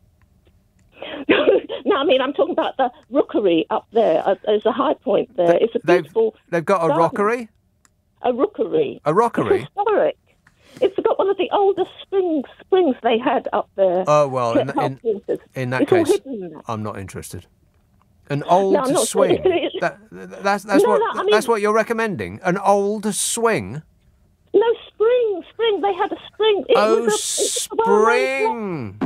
[SPEAKER 12] No, I mean, I'm talking about the rookery up there. There's a high point there. It's a beautiful...
[SPEAKER 3] They've got a
[SPEAKER 12] garden.
[SPEAKER 3] rockery?
[SPEAKER 12] A rookery.
[SPEAKER 3] A rockery?
[SPEAKER 12] It's historic. It's got one of the oldest springs they had up there.
[SPEAKER 3] Oh, well, in that case, I'm not interested. An old swing. That's what you're recommending? An old swing?
[SPEAKER 12] No, spring. They had a spring.
[SPEAKER 3] Spring.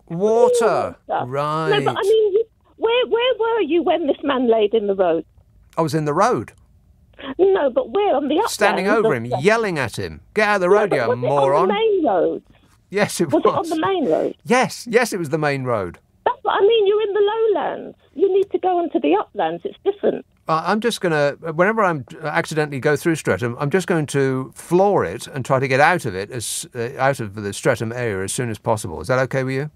[SPEAKER 3] Water. Right.
[SPEAKER 12] No, but I mean, where were you when this man laid in the road?
[SPEAKER 3] I was in the road.
[SPEAKER 12] No, but where? On the uplands?
[SPEAKER 3] Standing over him, yelling at him. Get out of the road, you moron.
[SPEAKER 12] On the main road?
[SPEAKER 3] Yes, it was.
[SPEAKER 12] Was it on the main road?
[SPEAKER 3] Yes, it was the main road.
[SPEAKER 12] That's what I mean. You're in the lowlands. You need to go into the uplands. It's different.
[SPEAKER 3] I'm just going to, whenever I accidentally go through Streatham, I'm just going to floor it and try to get out of it, out of the Streatham area as soon as possible. Is that okay with you?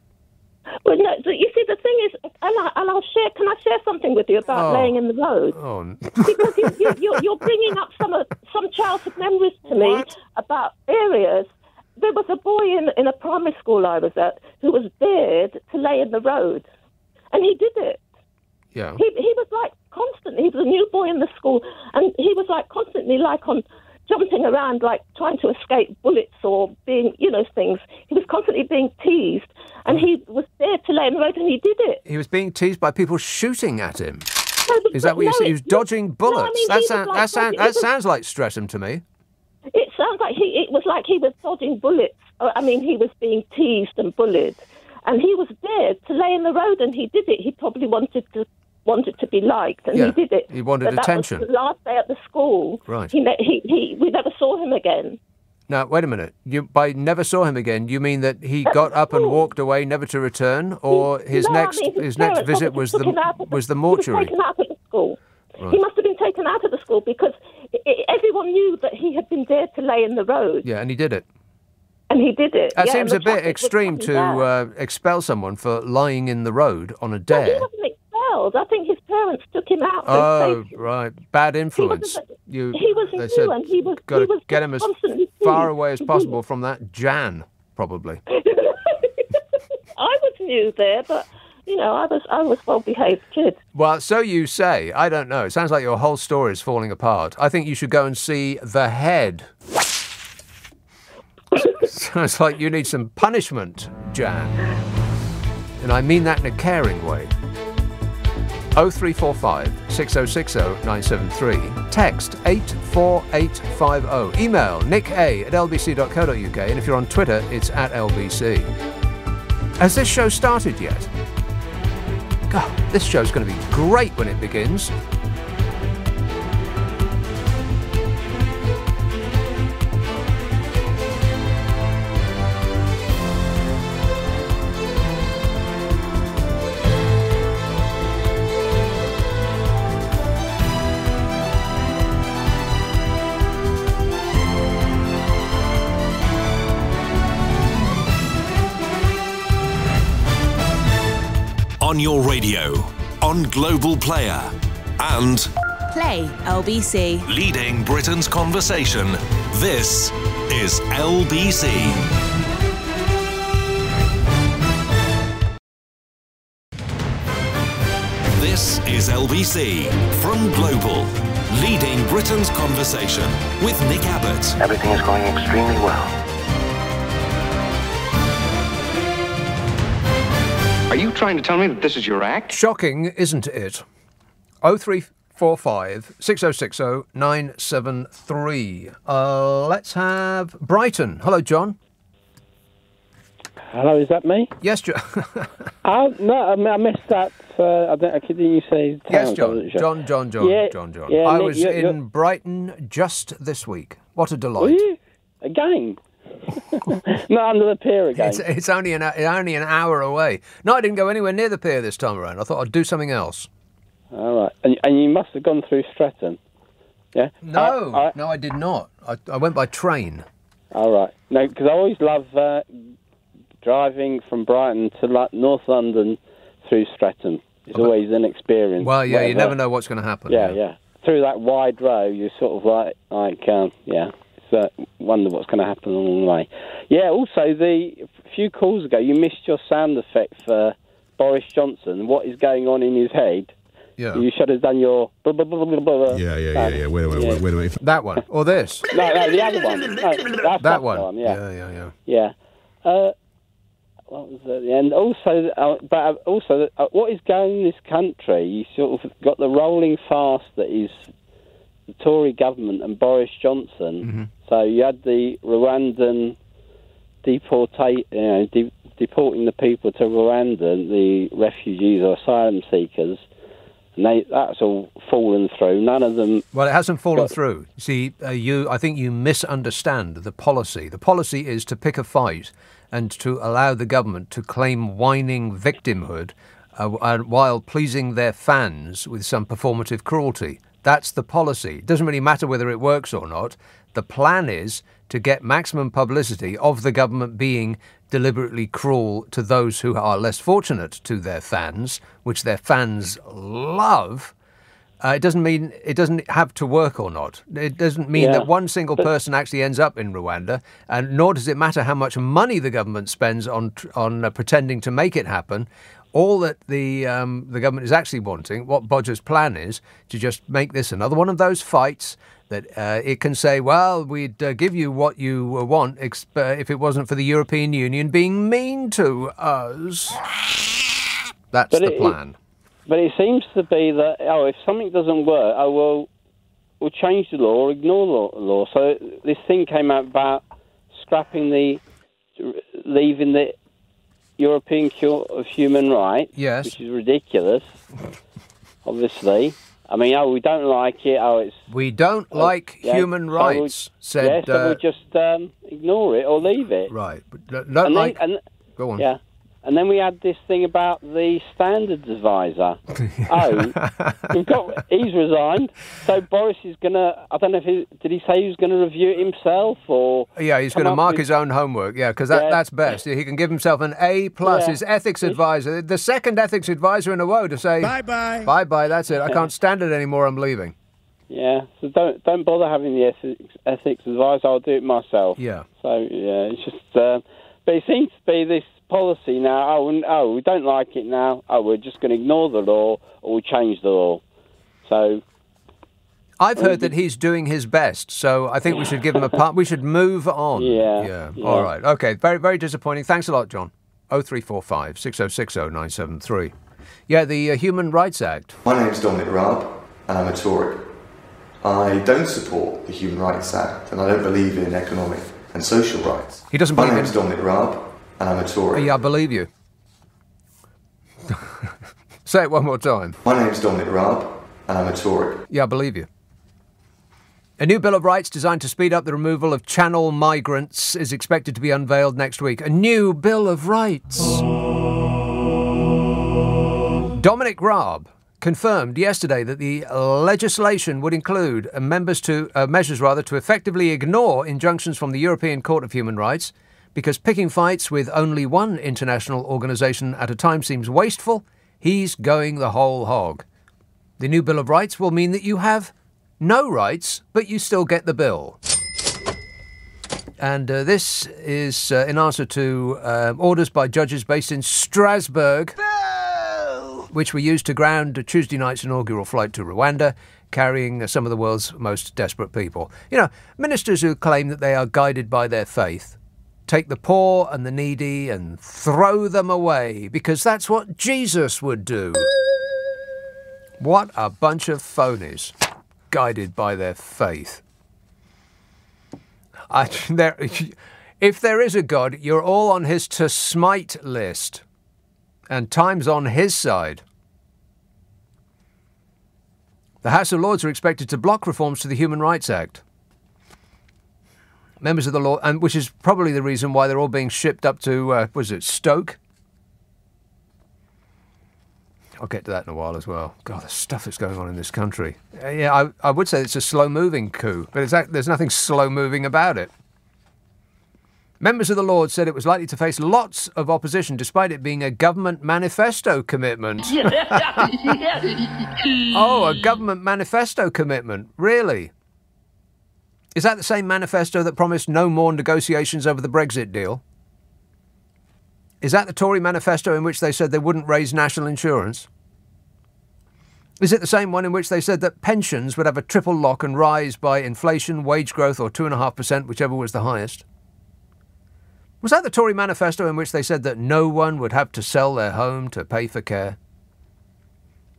[SPEAKER 12] Well, no, you see, the thing is, and I'll share. Can I share something with you about laying in the road?
[SPEAKER 3] Oh,
[SPEAKER 12] because you're bringing up some childhood memories to me about areas. There was a boy in a primary school I was at who was dared to lay in the road, and he did it.
[SPEAKER 3] Yeah.
[SPEAKER 12] He was like constantly. He was a new boy in the school, and he was like constantly like on jumping around, like trying to escape bullets or being, things. He was constantly being teased, and he was there to lay in the road, and he did it.
[SPEAKER 3] He was being teased by people shooting at him. Is that what you say? He was dodging bullets. That sounds like Streatham to me.
[SPEAKER 12] It sounds like it was like he was dodging bullets. I mean, he was being teased and bullied, and he was there to lay in the road, and he did it. He probably wanted to be liked, and he did it.
[SPEAKER 3] He wanted attention.
[SPEAKER 12] That was the last day at the school.
[SPEAKER 3] Right.
[SPEAKER 12] We never saw him again.
[SPEAKER 3] Now, wait a minute. You by never saw him again, you mean that he got up and walked away, never to return, or his next visit was the mortuary?
[SPEAKER 12] He was taken out of the school. Right. He must have been taken out of the school because everyone knew that he had been dared to lay in the road.
[SPEAKER 3] Yeah, and he did it.
[SPEAKER 12] And he did it.
[SPEAKER 3] That seems a bit extreme to expel someone for lying in the road on a dare.
[SPEAKER 12] No, he wasn't expelled. I think his parents took him out.
[SPEAKER 3] Oh, right. Bad influence.
[SPEAKER 12] He was new, and he was
[SPEAKER 3] got to get him as far away as possible
[SPEAKER 12] new.
[SPEAKER 3] from that Jan, probably.
[SPEAKER 12] I was new there, but I was well-behaved kid.
[SPEAKER 3] Well, so you say. I don't know. It sounds like your whole story is falling apart. I think you should go and see The Head. Sounds like you need some punishment, Jan. And I mean that in a caring way. 0345 6060 973. Text 84850. Email nick@lbc.co.uk. And if you're on Twitter, it's @LBC. Has this show started yet? God, this show's going to be great when it begins.
[SPEAKER 1] On your radio, on Global Player, and
[SPEAKER 16] Play LBC.
[SPEAKER 1] Leading Britain's conversation. This is LBC. This is LBC from Global. Leading Britain's conversation with Nick Abbot.
[SPEAKER 17] Everything is going extremely well.
[SPEAKER 18] Are you trying to tell me that this is your act?
[SPEAKER 3] Shocking, isn't it? 0345 6060 973. Let's have Brighton. Hello, John.
[SPEAKER 19] Hello, is that me?
[SPEAKER 3] Yes, John.
[SPEAKER 19] No, I missed that. Didn't you say town?
[SPEAKER 3] Yes, John. John.
[SPEAKER 19] Yeah,
[SPEAKER 3] I
[SPEAKER 19] Nick,
[SPEAKER 3] was in Brighton just this week. What a delight.
[SPEAKER 19] Were you? Again? Not under the pier again.
[SPEAKER 3] It's only an hour away. No, I didn't go anywhere near the pier this time around. I thought I'd do something else.
[SPEAKER 19] All right. And you must have gone through Streatham, yeah?
[SPEAKER 3] No, I did not. I went by train.
[SPEAKER 19] All right. No, because I always love driving from Brighton to North London through Streatham. It's always an experience.
[SPEAKER 3] Well, yeah, you never know what's going to happen.
[SPEAKER 19] Yeah. Through that wide road, you're sort of wonder what's going to happen along the way. Yeah, also, a few calls ago, you missed your sound effect for Boris Johnson. What is going on in his head?
[SPEAKER 3] Yeah.
[SPEAKER 19] You should have done your... Blah, blah, blah, blah, blah.
[SPEAKER 4] Yeah. Wait a minute.
[SPEAKER 3] That one. Or this?
[SPEAKER 19] No, the other one. No, that's
[SPEAKER 3] that one.
[SPEAKER 19] Yeah. What was at the end? Also, what is going on in this country? You sort of got the rolling fast that is the Tory government and Boris Johnson.
[SPEAKER 3] Mm-hmm.
[SPEAKER 19] So you had the Rwandan deporting the people to Rwanda, the refugees or asylum seekers, and that's all fallen through. None of them...
[SPEAKER 3] Well, it hasn't fallen through. See, I think you misunderstand the policy. The policy is to pick a fight and to allow the government to claim whining victimhood while pleasing their fans with some performative cruelty. That's the policy. It doesn't really matter whether it works or not. The plan is to get maximum publicity of the government being deliberately cruel to those who are less fortunate to their fans, which their fans love. It doesn't mean it doesn't have to work or not. It doesn't mean that one single person actually ends up in Rwanda, and nor does it matter how much money the government spends on pretending to make it happen. All that the government is actually wanting, what Bodger's plan is, to just make this another one of those fights that it can say, well, we'd give you what you want if it wasn't for the European Union being mean to us. That's the plan.
[SPEAKER 19] But it seems to be that, if something doesn't work, we'll change the law or ignore the law. So this thing came out about leaving the European Court of Human Rights, which is ridiculous, obviously. I mean, we don't like it. It's
[SPEAKER 3] we don't like human rights.
[SPEAKER 19] So we'll just ignore it or leave it.
[SPEAKER 3] Right. But go on.
[SPEAKER 19] Yeah. And then we had this thing about the standards advisor. He's resigned. So Boris is going to, I don't know did he say he was going to review it himself or...
[SPEAKER 3] Yeah, he's going to mark his own homework, because that's best. He can give himself an A+. His ethics advisor, the second ethics advisor in a row to say... Bye-bye. Bye-bye, that's it. I can't stand it anymore, I'm leaving.
[SPEAKER 19] Yeah, so don't bother having the ethics advisor, I'll do it myself.
[SPEAKER 3] Yeah.
[SPEAKER 19] So, it's just... but it seems to be this policy now, we don't like it now, we're just going to ignore the law or we change the law. So...
[SPEAKER 3] I've heard that he's doing his best, so I think we should give him a part. We should move on.
[SPEAKER 19] Yeah.
[SPEAKER 3] All right. Okay. Very, very disappointing. Thanks a lot, John. 0345 6060 973. Yeah, the Human Rights Act.
[SPEAKER 20] My name's Dominic Raab, and I'm a Tory. I don't support the Human Rights Act, and I don't believe in economic and social rights.
[SPEAKER 3] He doesn't believe
[SPEAKER 20] My name's Dominic Raab, and I'm a Tory.
[SPEAKER 3] Yeah, I believe you. Say it one more time.
[SPEAKER 20] My name's Dominic Raab, and I'm a Tory.
[SPEAKER 3] Yeah, I believe you. A new Bill of Rights designed to speed up the removal of channel migrants is expected to be unveiled next week. A new Bill of Rights. Dominic Raab confirmed yesterday that the legislation would include measures to effectively ignore injunctions from the European Court of Human Rights, because picking fights with only one international organisation at a time seems wasteful. He's going the whole hog. The new Bill of Rights will mean that you have no rights, but you still get the bill. And this is in answer to orders by judges based in Strasbourg, which were used to ground Tuesday night's inaugural flight to Rwanda, carrying some of the world's most desperate people. Ministers who claim that they are guided by their faith take the poor and the needy and throw them away, because that's what Jesus would do. What a bunch of phonies, guided by their faith. If there is a God, you're all on his to smite list, and time's on his side. The House of Lords are expected to block reforms to the Human Rights Act. Members of the Lord, and which is probably the reason why they're all being shipped up to, Stoke? I'll get to that in a while as well. God, the stuff that's going on in this country. I would say it's a slow-moving coup, but there's nothing slow-moving about it. Members of the Lord said it was likely to face lots of opposition, despite it being a government manifesto commitment. Oh, a government manifesto commitment. Really? Is that the same manifesto that promised no more negotiations over the Brexit deal? Is that the Tory manifesto in which they said they wouldn't raise national insurance? Is it the same one in which they said that pensions would have a triple lock and rise by inflation, wage growth, or 2.5%, whichever was the highest? Was that the Tory manifesto in which they said that no one would have to sell their home to pay for care?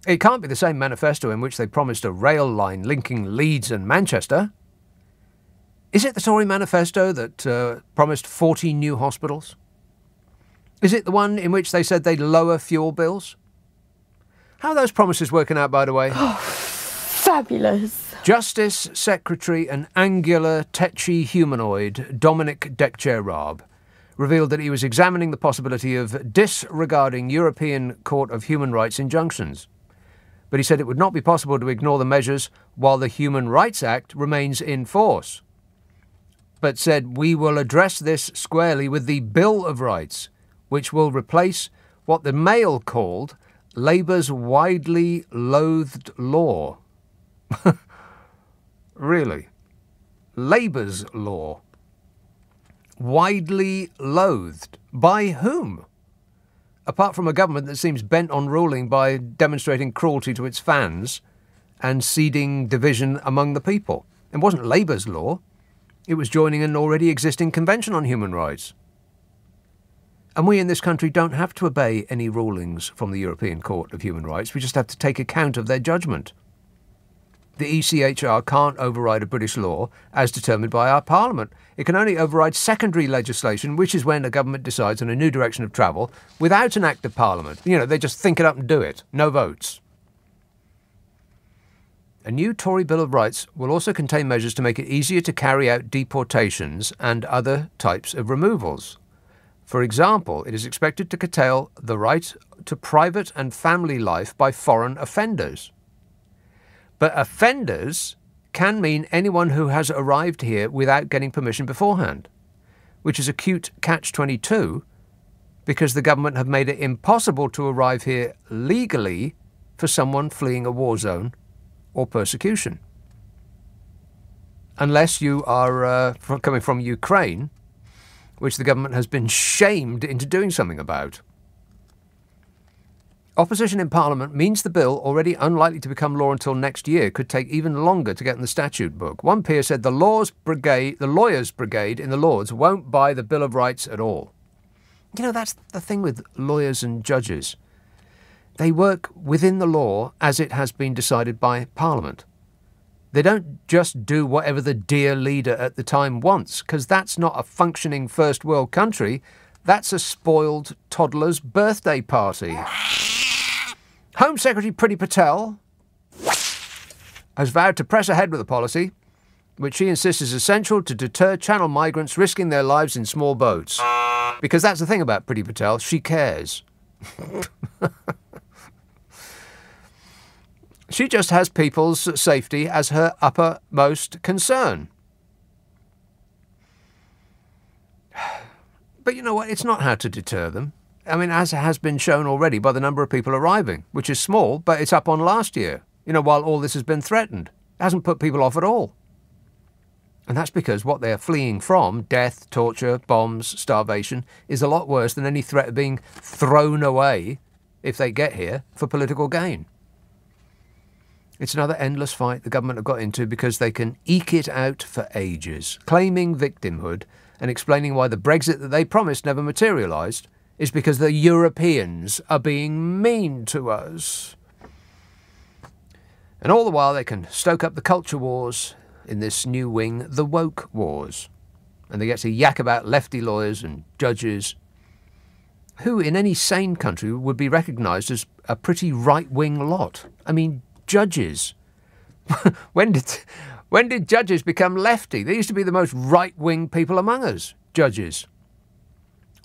[SPEAKER 3] It can't be the same manifesto in which they promised a rail line linking Leeds and Manchester. Is it the Tory manifesto that promised 40 new hospitals? Is it the one in which they said they'd lower fuel bills? How are those promises working out, by the way?
[SPEAKER 21] Oh, fabulous.
[SPEAKER 3] Justice Secretary and angular, tetchy humanoid Dominic Raab revealed that he was examining the possibility of disregarding European Court of Human Rights injunctions. But he said it would not be possible to ignore the measures while the Human Rights Act remains in force. But said, we will address this squarely with the Bill of Rights, which will replace what the Mail called Labour's widely loathed law. Really? Labour's law. Widely loathed. By whom? Apart from a government that seems bent on ruling by demonstrating cruelty to its fans and seeding division among the people. It wasn't Labour's law. It was joining an already existing convention on human rights. And we in this country don't have to obey any rulings from the European Court of Human Rights. We just have to take account of their judgment. The ECHR can't override a British law as determined by our Parliament. It can only override secondary legislation, which is when a government decides on a new direction of travel without an act of Parliament. They just think it up and do it. No votes. A new Tory Bill of Rights will also contain measures to make it easier to carry out deportations and other types of removals. For example, it is expected to curtail the right to private and family life by foreign offenders. But offenders can mean anyone who has arrived here without getting permission beforehand, which is a cute catch-22 because the government have made it impossible to arrive here legally for someone fleeing a war zone or persecution. Unless you are coming from Ukraine, which the government has been shamed into doing something about. Opposition in Parliament means the bill, already unlikely to become law until next year, could take even longer to get in the statute book. One peer said the lawyers' brigade in the Lords won't buy the Bill of Rights at all. You know, that's the thing with lawyers and judges. They work within the law as it has been decided by Parliament. They don't just do whatever the dear leader at the time wants, because that's not a functioning first world country. That's a spoiled toddler's birthday party. Home Secretary Priti Patel has vowed to press ahead with a policy which she insists is essential to deter channel migrants risking their lives in small boats. Because that's the thing about Priti Patel, she cares. She just has people's safety as her uppermost concern. But you know what? It's not how to deter them. I mean, as has been shown already by the number of people arriving, which is small, but it's up on last year, you know, while all this has been threatened. It hasn't put people off at all. And that's because what they're fleeing from, death, torture, bombs, starvation, is a lot worse than any threat of being thrown away, if they get here, for political gain. It's another endless fight the government have got into because they can eke it out for ages, claiming victimhood and explaining why the Brexit that they promised never materialised is because the Europeans are being mean to us. And all the while they can stoke up the culture wars in this new wing, the woke wars. And they get to yak about lefty lawyers and judges who in any sane country would be recognised as a pretty right-wing lot. I mean, judges. When did judges become lefty? They used to be the most right-wing people among us, judges.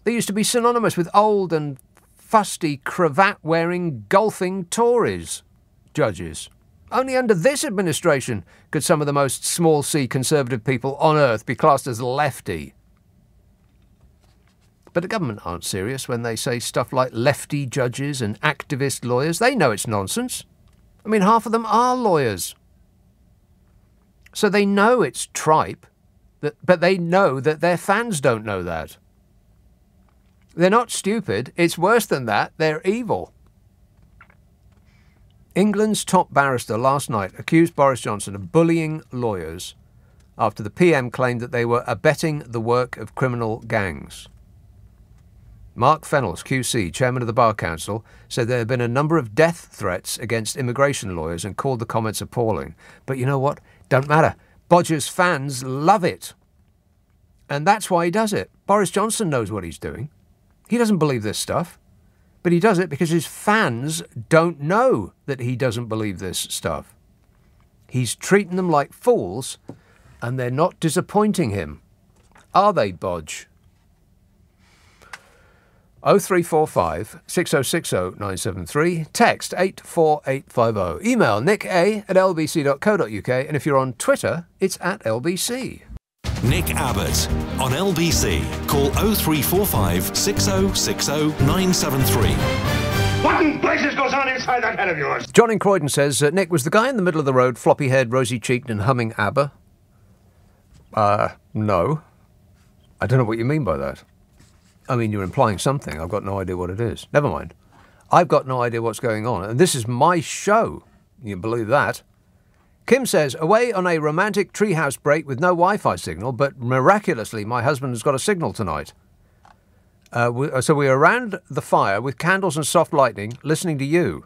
[SPEAKER 3] They used to be synonymous with old and fusty, cravat-wearing, golfing Tories, judges. Only under this administration could some of the most small-c conservative people on earth be classed as lefty. But the government aren't serious when they say stuff like lefty judges and activist lawyers. They know it's nonsense. I mean, half of them are lawyers. So they know it's tripe, but they know that their fans don't know that. They're not stupid. It's worse than that. They're evil. England's top barrister last night accused Boris Johnson of bullying lawyers after the PM claimed that they were abetting the work of criminal gangs. Mark Fennells, QC, chairman of the Bar Council, said there had been a number of death threats against immigration lawyers and called the comments appalling. But you know what? Don't matter. Bodger's fans love it. And that's why he does it. Boris Johnson knows what he's doing. He doesn't believe this stuff. But he does it because his fans don't know that he doesn't believe this stuff. He's treating them like fools, and they're not disappointing him. Are they, Bodge? 0345 6060 973. Text 84850. Email nick@lbc.co.uk. And if you're on Twitter, it's @LBC.
[SPEAKER 1] Nick Abbot on LBC. Call 0345 6060 973.
[SPEAKER 5] What in blazes goes on inside that head of yours?
[SPEAKER 3] John in Croydon says, Nick, was the guy in the middle of the road floppy-haired, rosy-cheeked and humming ABBA? No. I don't know what you mean by that. I mean, you're implying something. I've got no idea what it is. Never mind. I've got no idea what's going on. And this is my show. You can believe that. Kim says, away on a romantic treehouse break with no Wi-Fi signal, but miraculously my husband has got a signal tonight. So we're around the fire with candles and soft lighting, listening to you.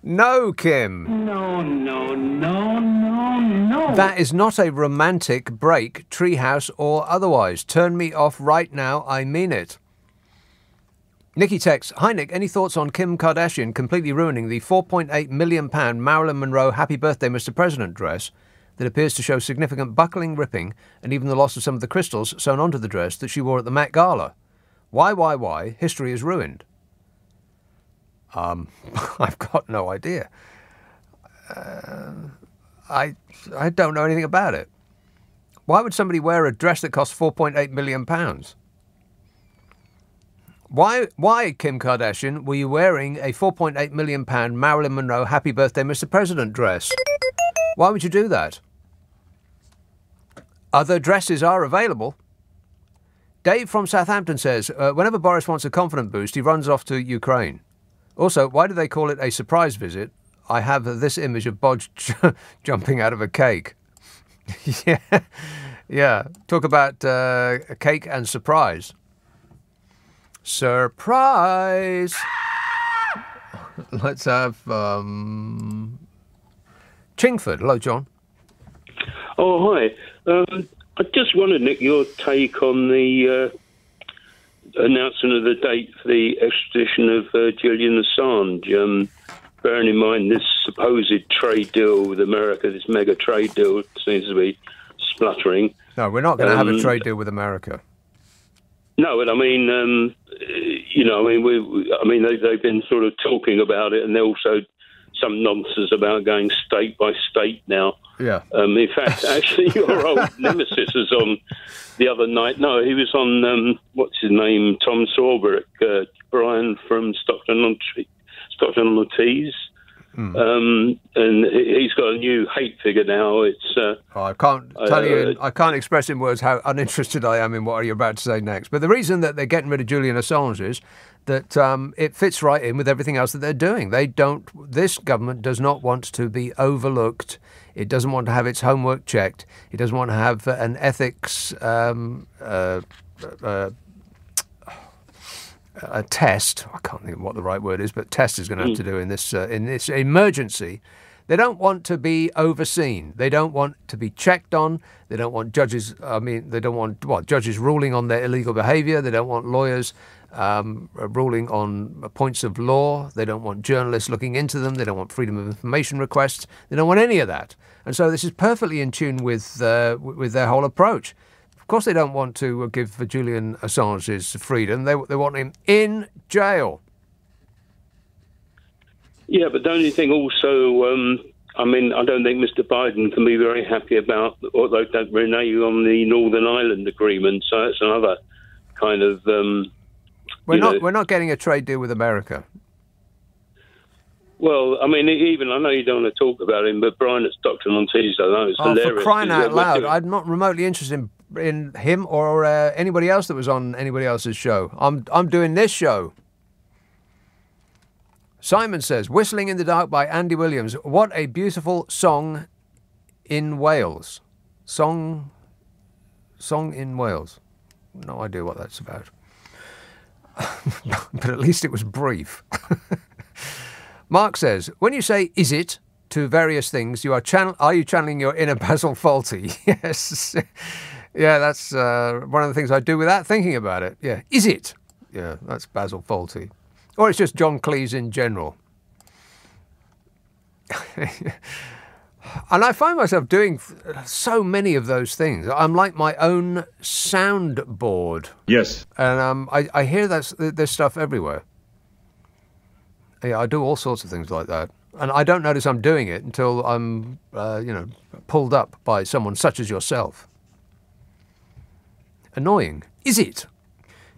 [SPEAKER 3] No, Kim. No. That is not a romantic break, treehouse or otherwise. Turn me off right now, I mean it. Nikki texts, "Hi Nick, any thoughts on Kim Kardashian completely ruining the £4.8 million Marilyn Monroe Happy Birthday Mr. President dress that appears to show significant buckling, ripping, and even the loss of some of the crystals sewn onto the dress that she wore at the Met Gala? Why? History is ruined." I've got no idea. I don't know anything about it. Why would somebody wear a dress that costs £4.8 million? Why, Kim Kardashian, were you wearing a £4.8 million Marilyn Monroe Happy Birthday Mr. President dress? Why would you do that? Other dresses are available. Dave from Southampton says, whenever Boris wants a confident boost, he runs off to Ukraine. Also, why do they call it a surprise visit? I have this image of Bodge jumping out of a cake. Yeah. Talk about a cake and surprise. Surprise! Let's have Chingford. Hello, John.
[SPEAKER 8] Oh, hi. I just wondered, Nick, your take on the announcement of the date for the extradition of Julian Assange. Bearing in mind this supposed trade deal with America, this mega trade deal seems to be spluttering.
[SPEAKER 3] No, we're not going to have a trade deal with America.
[SPEAKER 8] No, but I mean, they've been sort of talking about it, and they're also some nonsense about going state by state now.
[SPEAKER 3] Yeah.
[SPEAKER 8] In fact, actually, your old nemesis was on the other night. No, he was on, what's his name, Tom Sawbrook, Brian from Stockton-on-Tees. And he's got a new hate figure now. It's
[SPEAKER 3] I can't tell you. I can't express in words how uninterested I am in what you're about to say next. But the reason that they're getting rid of Julian Assange is that it fits right in with everything else that they're doing. They don't. This government does not want to be overlooked. It doesn't want to have its homework checked. It doesn't want to have an ethics a test. I can't think of what the right word is, but test is going to have to do in this emergency. They don't want to be overseen. They don't want to be checked on. They don't want judges. They don't want judges ruling on their illegal behaviour. They don't want lawyers ruling on points of law. They don't want journalists looking into them. They don't want freedom of information requests. They don't want any of that. And so this is perfectly in tune with their whole approach. Of course, they don't want to give Julian Assange his freedom. They want him in jail.
[SPEAKER 8] Yeah, but don't you think also, I don't think Mr. Biden can be very happy about, although don't renege on the Northern Ireland Agreement, so that's another kind of... We're
[SPEAKER 3] not getting a trade deal with America.
[SPEAKER 8] Well, I know you don't want to talk about him, but Brian at Stockton-on-Tees, I know it's hilarious.
[SPEAKER 3] For crying out loud, I'm not remotely interested in him or anybody else that was on anybody else's show. I'm doing this show. Simon says, Whistling in the Dark by Andy Williams. What a beautiful song in Wales. Song in Wales. No idea what that's about. But at least it was brief. Mark says, when you say "is it" to various things, are you channeling your inner Basil Fawlty? Yes. Yeah, that's one of the things I do without thinking about it. Yeah, is it? Yeah, that's Basil Fawlty. Or it's just John Cleese in general. And I find myself doing so many of those things. I'm like my own soundboard.
[SPEAKER 4] Yes.
[SPEAKER 3] And I hear this stuff everywhere. Yeah, I do all sorts of things like that. And I don't notice I'm doing it until I'm, pulled up by someone such as yourself. Annoying. Is it?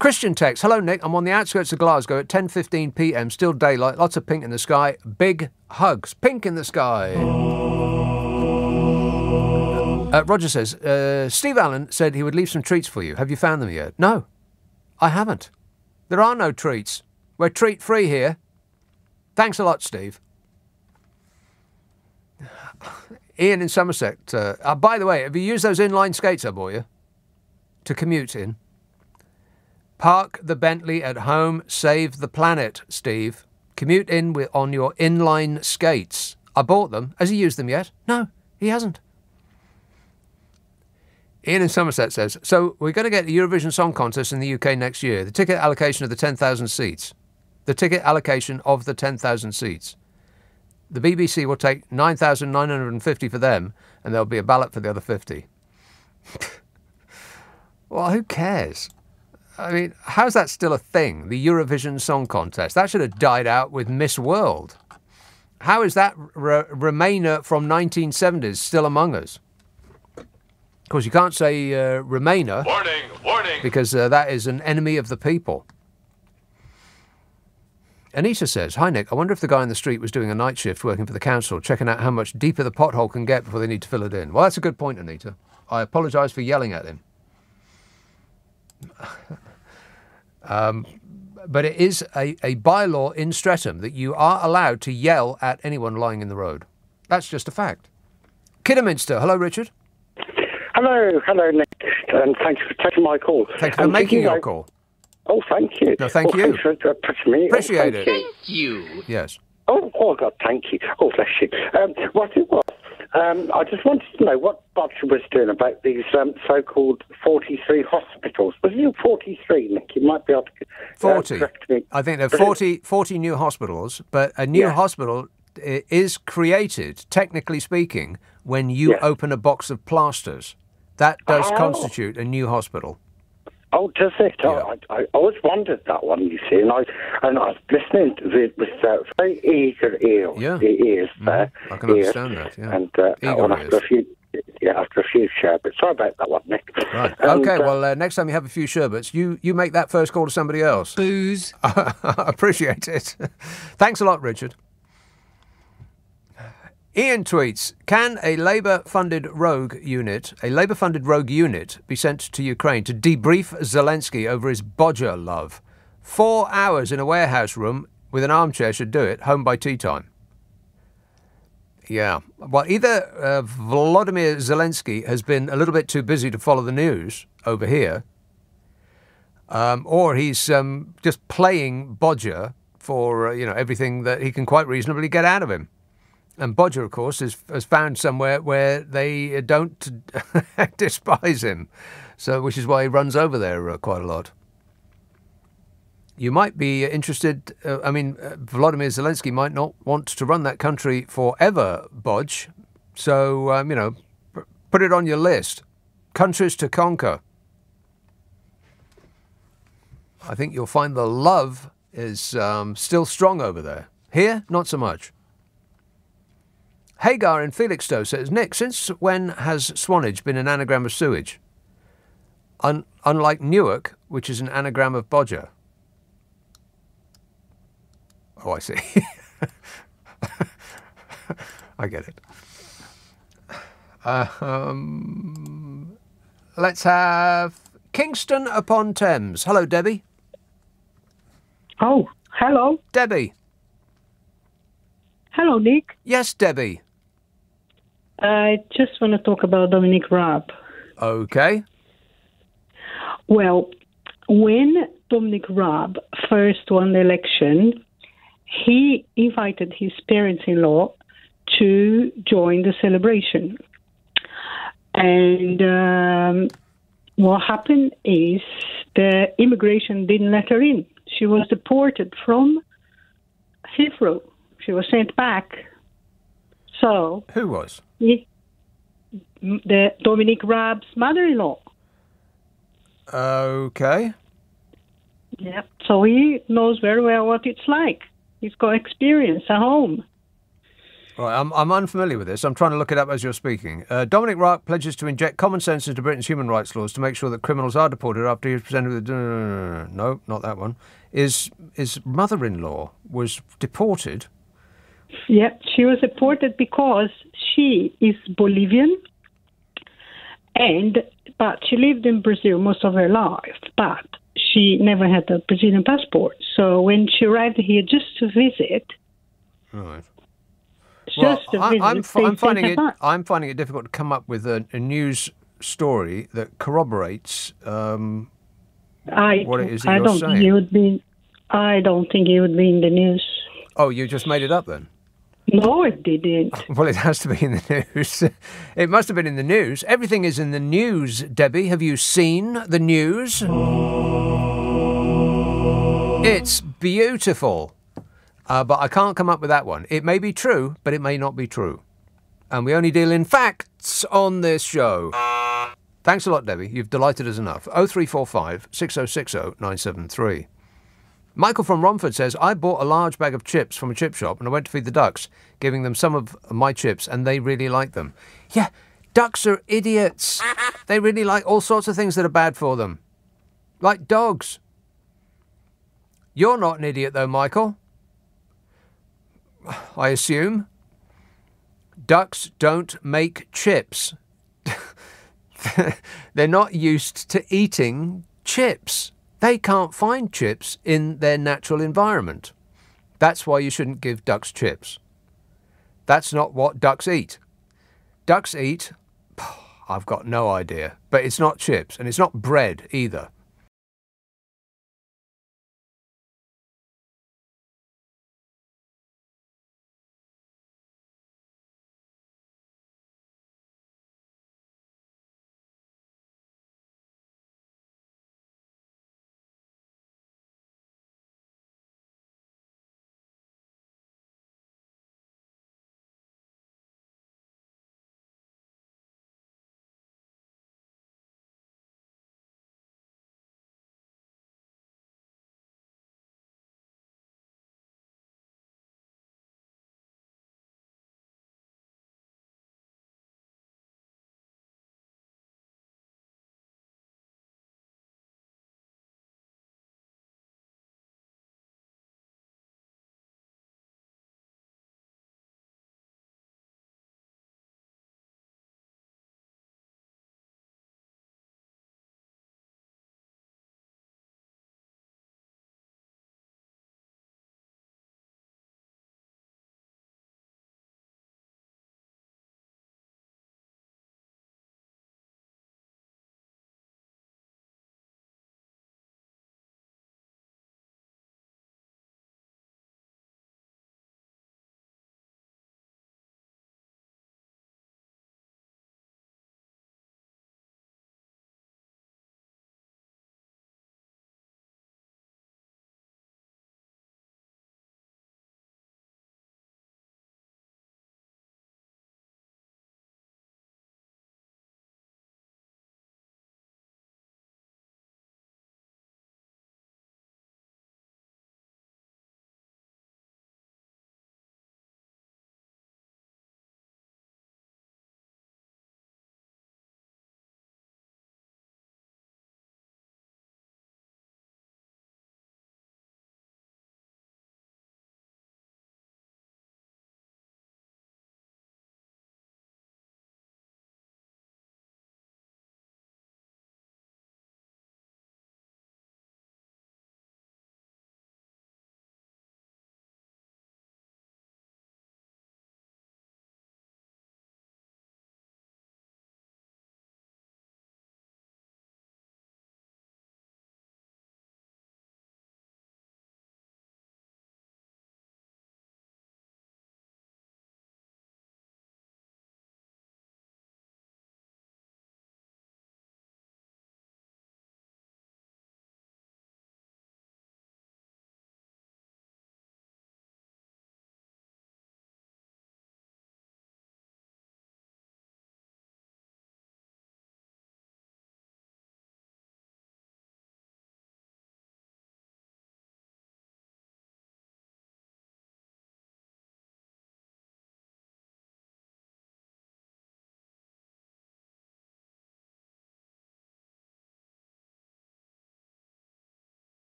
[SPEAKER 3] Christian text, hello Nick, I'm on the outskirts of Glasgow at 10:15 p.m, still daylight, lots of pink in the sky, big hugs, pink in the sky. Roger says, Steve Allen said he would leave some treats for you. Have you found them yet? No, I haven't. There are no treats. We're treat free here. Thanks a lot, Steve. Ian in Somerset. By the way, have you used those inline skates I bought you to commute in? Park the Bentley at home, save the planet, Steve. Commute in on your inline skates. I bought them. Has he used them yet? No, he hasn't. Ian in Somerset says, so we're going to get the Eurovision Song Contest in the UK next year. The ticket allocation of the 10,000 seats. The ticket allocation of the 10,000 seats. The BBC will take 9,950 for them, and there'll be a ballot for the other 50. Well, who cares? I mean, how's that still a thing? The Eurovision Song Contest. That should have died out with Miss World. How is that Remainer from 1970s still among us? Of course, you can't say Remainer.
[SPEAKER 6] Warning, warning.
[SPEAKER 3] Because that is an enemy of the people. Anita says, hi Nick, I wonder if the guy in the street was doing a night shift working for the council, checking out how much deeper the pothole can get before they need to fill it in. Well, that's a good point, Anita. I apologise for yelling at him. But it is a bylaw in Streatham that you are allowed to yell at anyone lying in the road. That's just a fact. Kidderminster. Hello, Richard.
[SPEAKER 22] Hello, Nick, and thank you for taking my call.
[SPEAKER 3] Thank you for making your call.
[SPEAKER 22] Oh, thank you.
[SPEAKER 3] No, thank you.
[SPEAKER 22] Thanks for pushing me.
[SPEAKER 3] Appreciate it.
[SPEAKER 22] Thank
[SPEAKER 6] you.
[SPEAKER 3] Yes.
[SPEAKER 22] Oh, God, thank you. Oh, bless you. What it was, I just wanted to know what Bodger was doing about these so-called 43 hospitals. Was it 43, Nick? You might be able to
[SPEAKER 3] 40.
[SPEAKER 22] correct me.
[SPEAKER 3] I think there are 40 new hospitals, but a new hospital is created, technically speaking, when you open a box of plasters. That does constitute a new hospital.
[SPEAKER 22] Oh, does it?
[SPEAKER 3] Yeah.
[SPEAKER 22] I always wondered that one, you see, and I was listening to it with very eager ears. There.
[SPEAKER 3] I can understand that. Yeah.
[SPEAKER 22] And after a few sherbets. Sorry about that one, Nick.
[SPEAKER 3] Right. Okay. Well, next time you have a few sherbets, you make that first call to somebody else.
[SPEAKER 6] Booze.
[SPEAKER 3] I appreciate it. Thanks a lot, Richard. Ian tweets, can a Labour-funded rogue unit be sent to Ukraine to debrief Zelensky over his Bodger love? 4 hours in a warehouse room with an armchair should do it, home by tea time. Yeah. Well, either Volodymyr Zelensky has been a little bit too busy to follow the news over here, or he's just playing Bodger for everything that he can quite reasonably get out of him. And Bodger, of course, has found somewhere where they don't despise him, which is why he runs over there quite a lot. You might be interested. Volodymyr Zelensky might not want to run that country forever, Bodge. So put it on your list. Countries to conquer. I think you'll find the love is still strong over there. Here, not so much. Hagar in Felixstowe says, Nick, since when has Swanage been an anagram of sewage? Unlike Newark, which is an anagram of Bodger. Oh, I see. I get it. Let's have Kingston upon Thames. Hello, Debbie.
[SPEAKER 23] Oh, hello.
[SPEAKER 3] Debbie.
[SPEAKER 23] Hello, Nick.
[SPEAKER 3] Yes, Debbie.
[SPEAKER 23] I just want to talk about Dominic Raab.
[SPEAKER 3] Okay.
[SPEAKER 23] Well, when Dominic Raab first won the election, he invited his parents-in-law to join the celebration. And what happened is the immigration didn't let her in. She was deported from Heathrow. She was sent back. So
[SPEAKER 3] who was?
[SPEAKER 23] The Dominic Raab's mother-in-law.
[SPEAKER 3] Okay.
[SPEAKER 23] Yeah. So he knows very well what it's like. He's got experience at home.
[SPEAKER 3] Right, I'm unfamiliar with this. I'm trying to look it up as you're speaking. Dominic Raab pledges to inject common sense into Britain's human rights laws to make sure that criminals are deported after he is presented with... No, not that one. His mother-in-law was deported.
[SPEAKER 23] Yeah, she was deported because she is Bolivian, but she lived in Brazil most of her life, but she never had a Brazilian passport. So when she arrived here just to visit...
[SPEAKER 3] Right.
[SPEAKER 23] I'm
[SPEAKER 3] finding it difficult to come up with a news story that corroborates what it is that you're saying.
[SPEAKER 23] I don't think he would be in the news.
[SPEAKER 3] Oh, you just made it up then?
[SPEAKER 23] No, it didn't.
[SPEAKER 3] Well, it has to be in the news. It must have been in the news. Everything is in the news, Debbie. Have you seen the news? It's beautiful. But I can't come up with that one. It may be true, but it may not be true. And we only deal in facts on this show. Thanks a lot, Debbie. You've delighted us enough. 0345 6060 973. Michael from Romford says, I bought a large bag of chips from a chip shop and I went to feed the ducks, giving them some of my chips, and they really like them. Yeah, ducks are idiots. They really like all sorts of things that are bad for them. Like dogs. You're not an idiot, though, Michael. I assume. Ducks don't make chips. They're not used to eating chips. They can't find chips in their natural environment. That's why you shouldn't give ducks chips. That's not what ducks eat. Ducks eat, I've got no idea, but it's not chips and it's not bread either.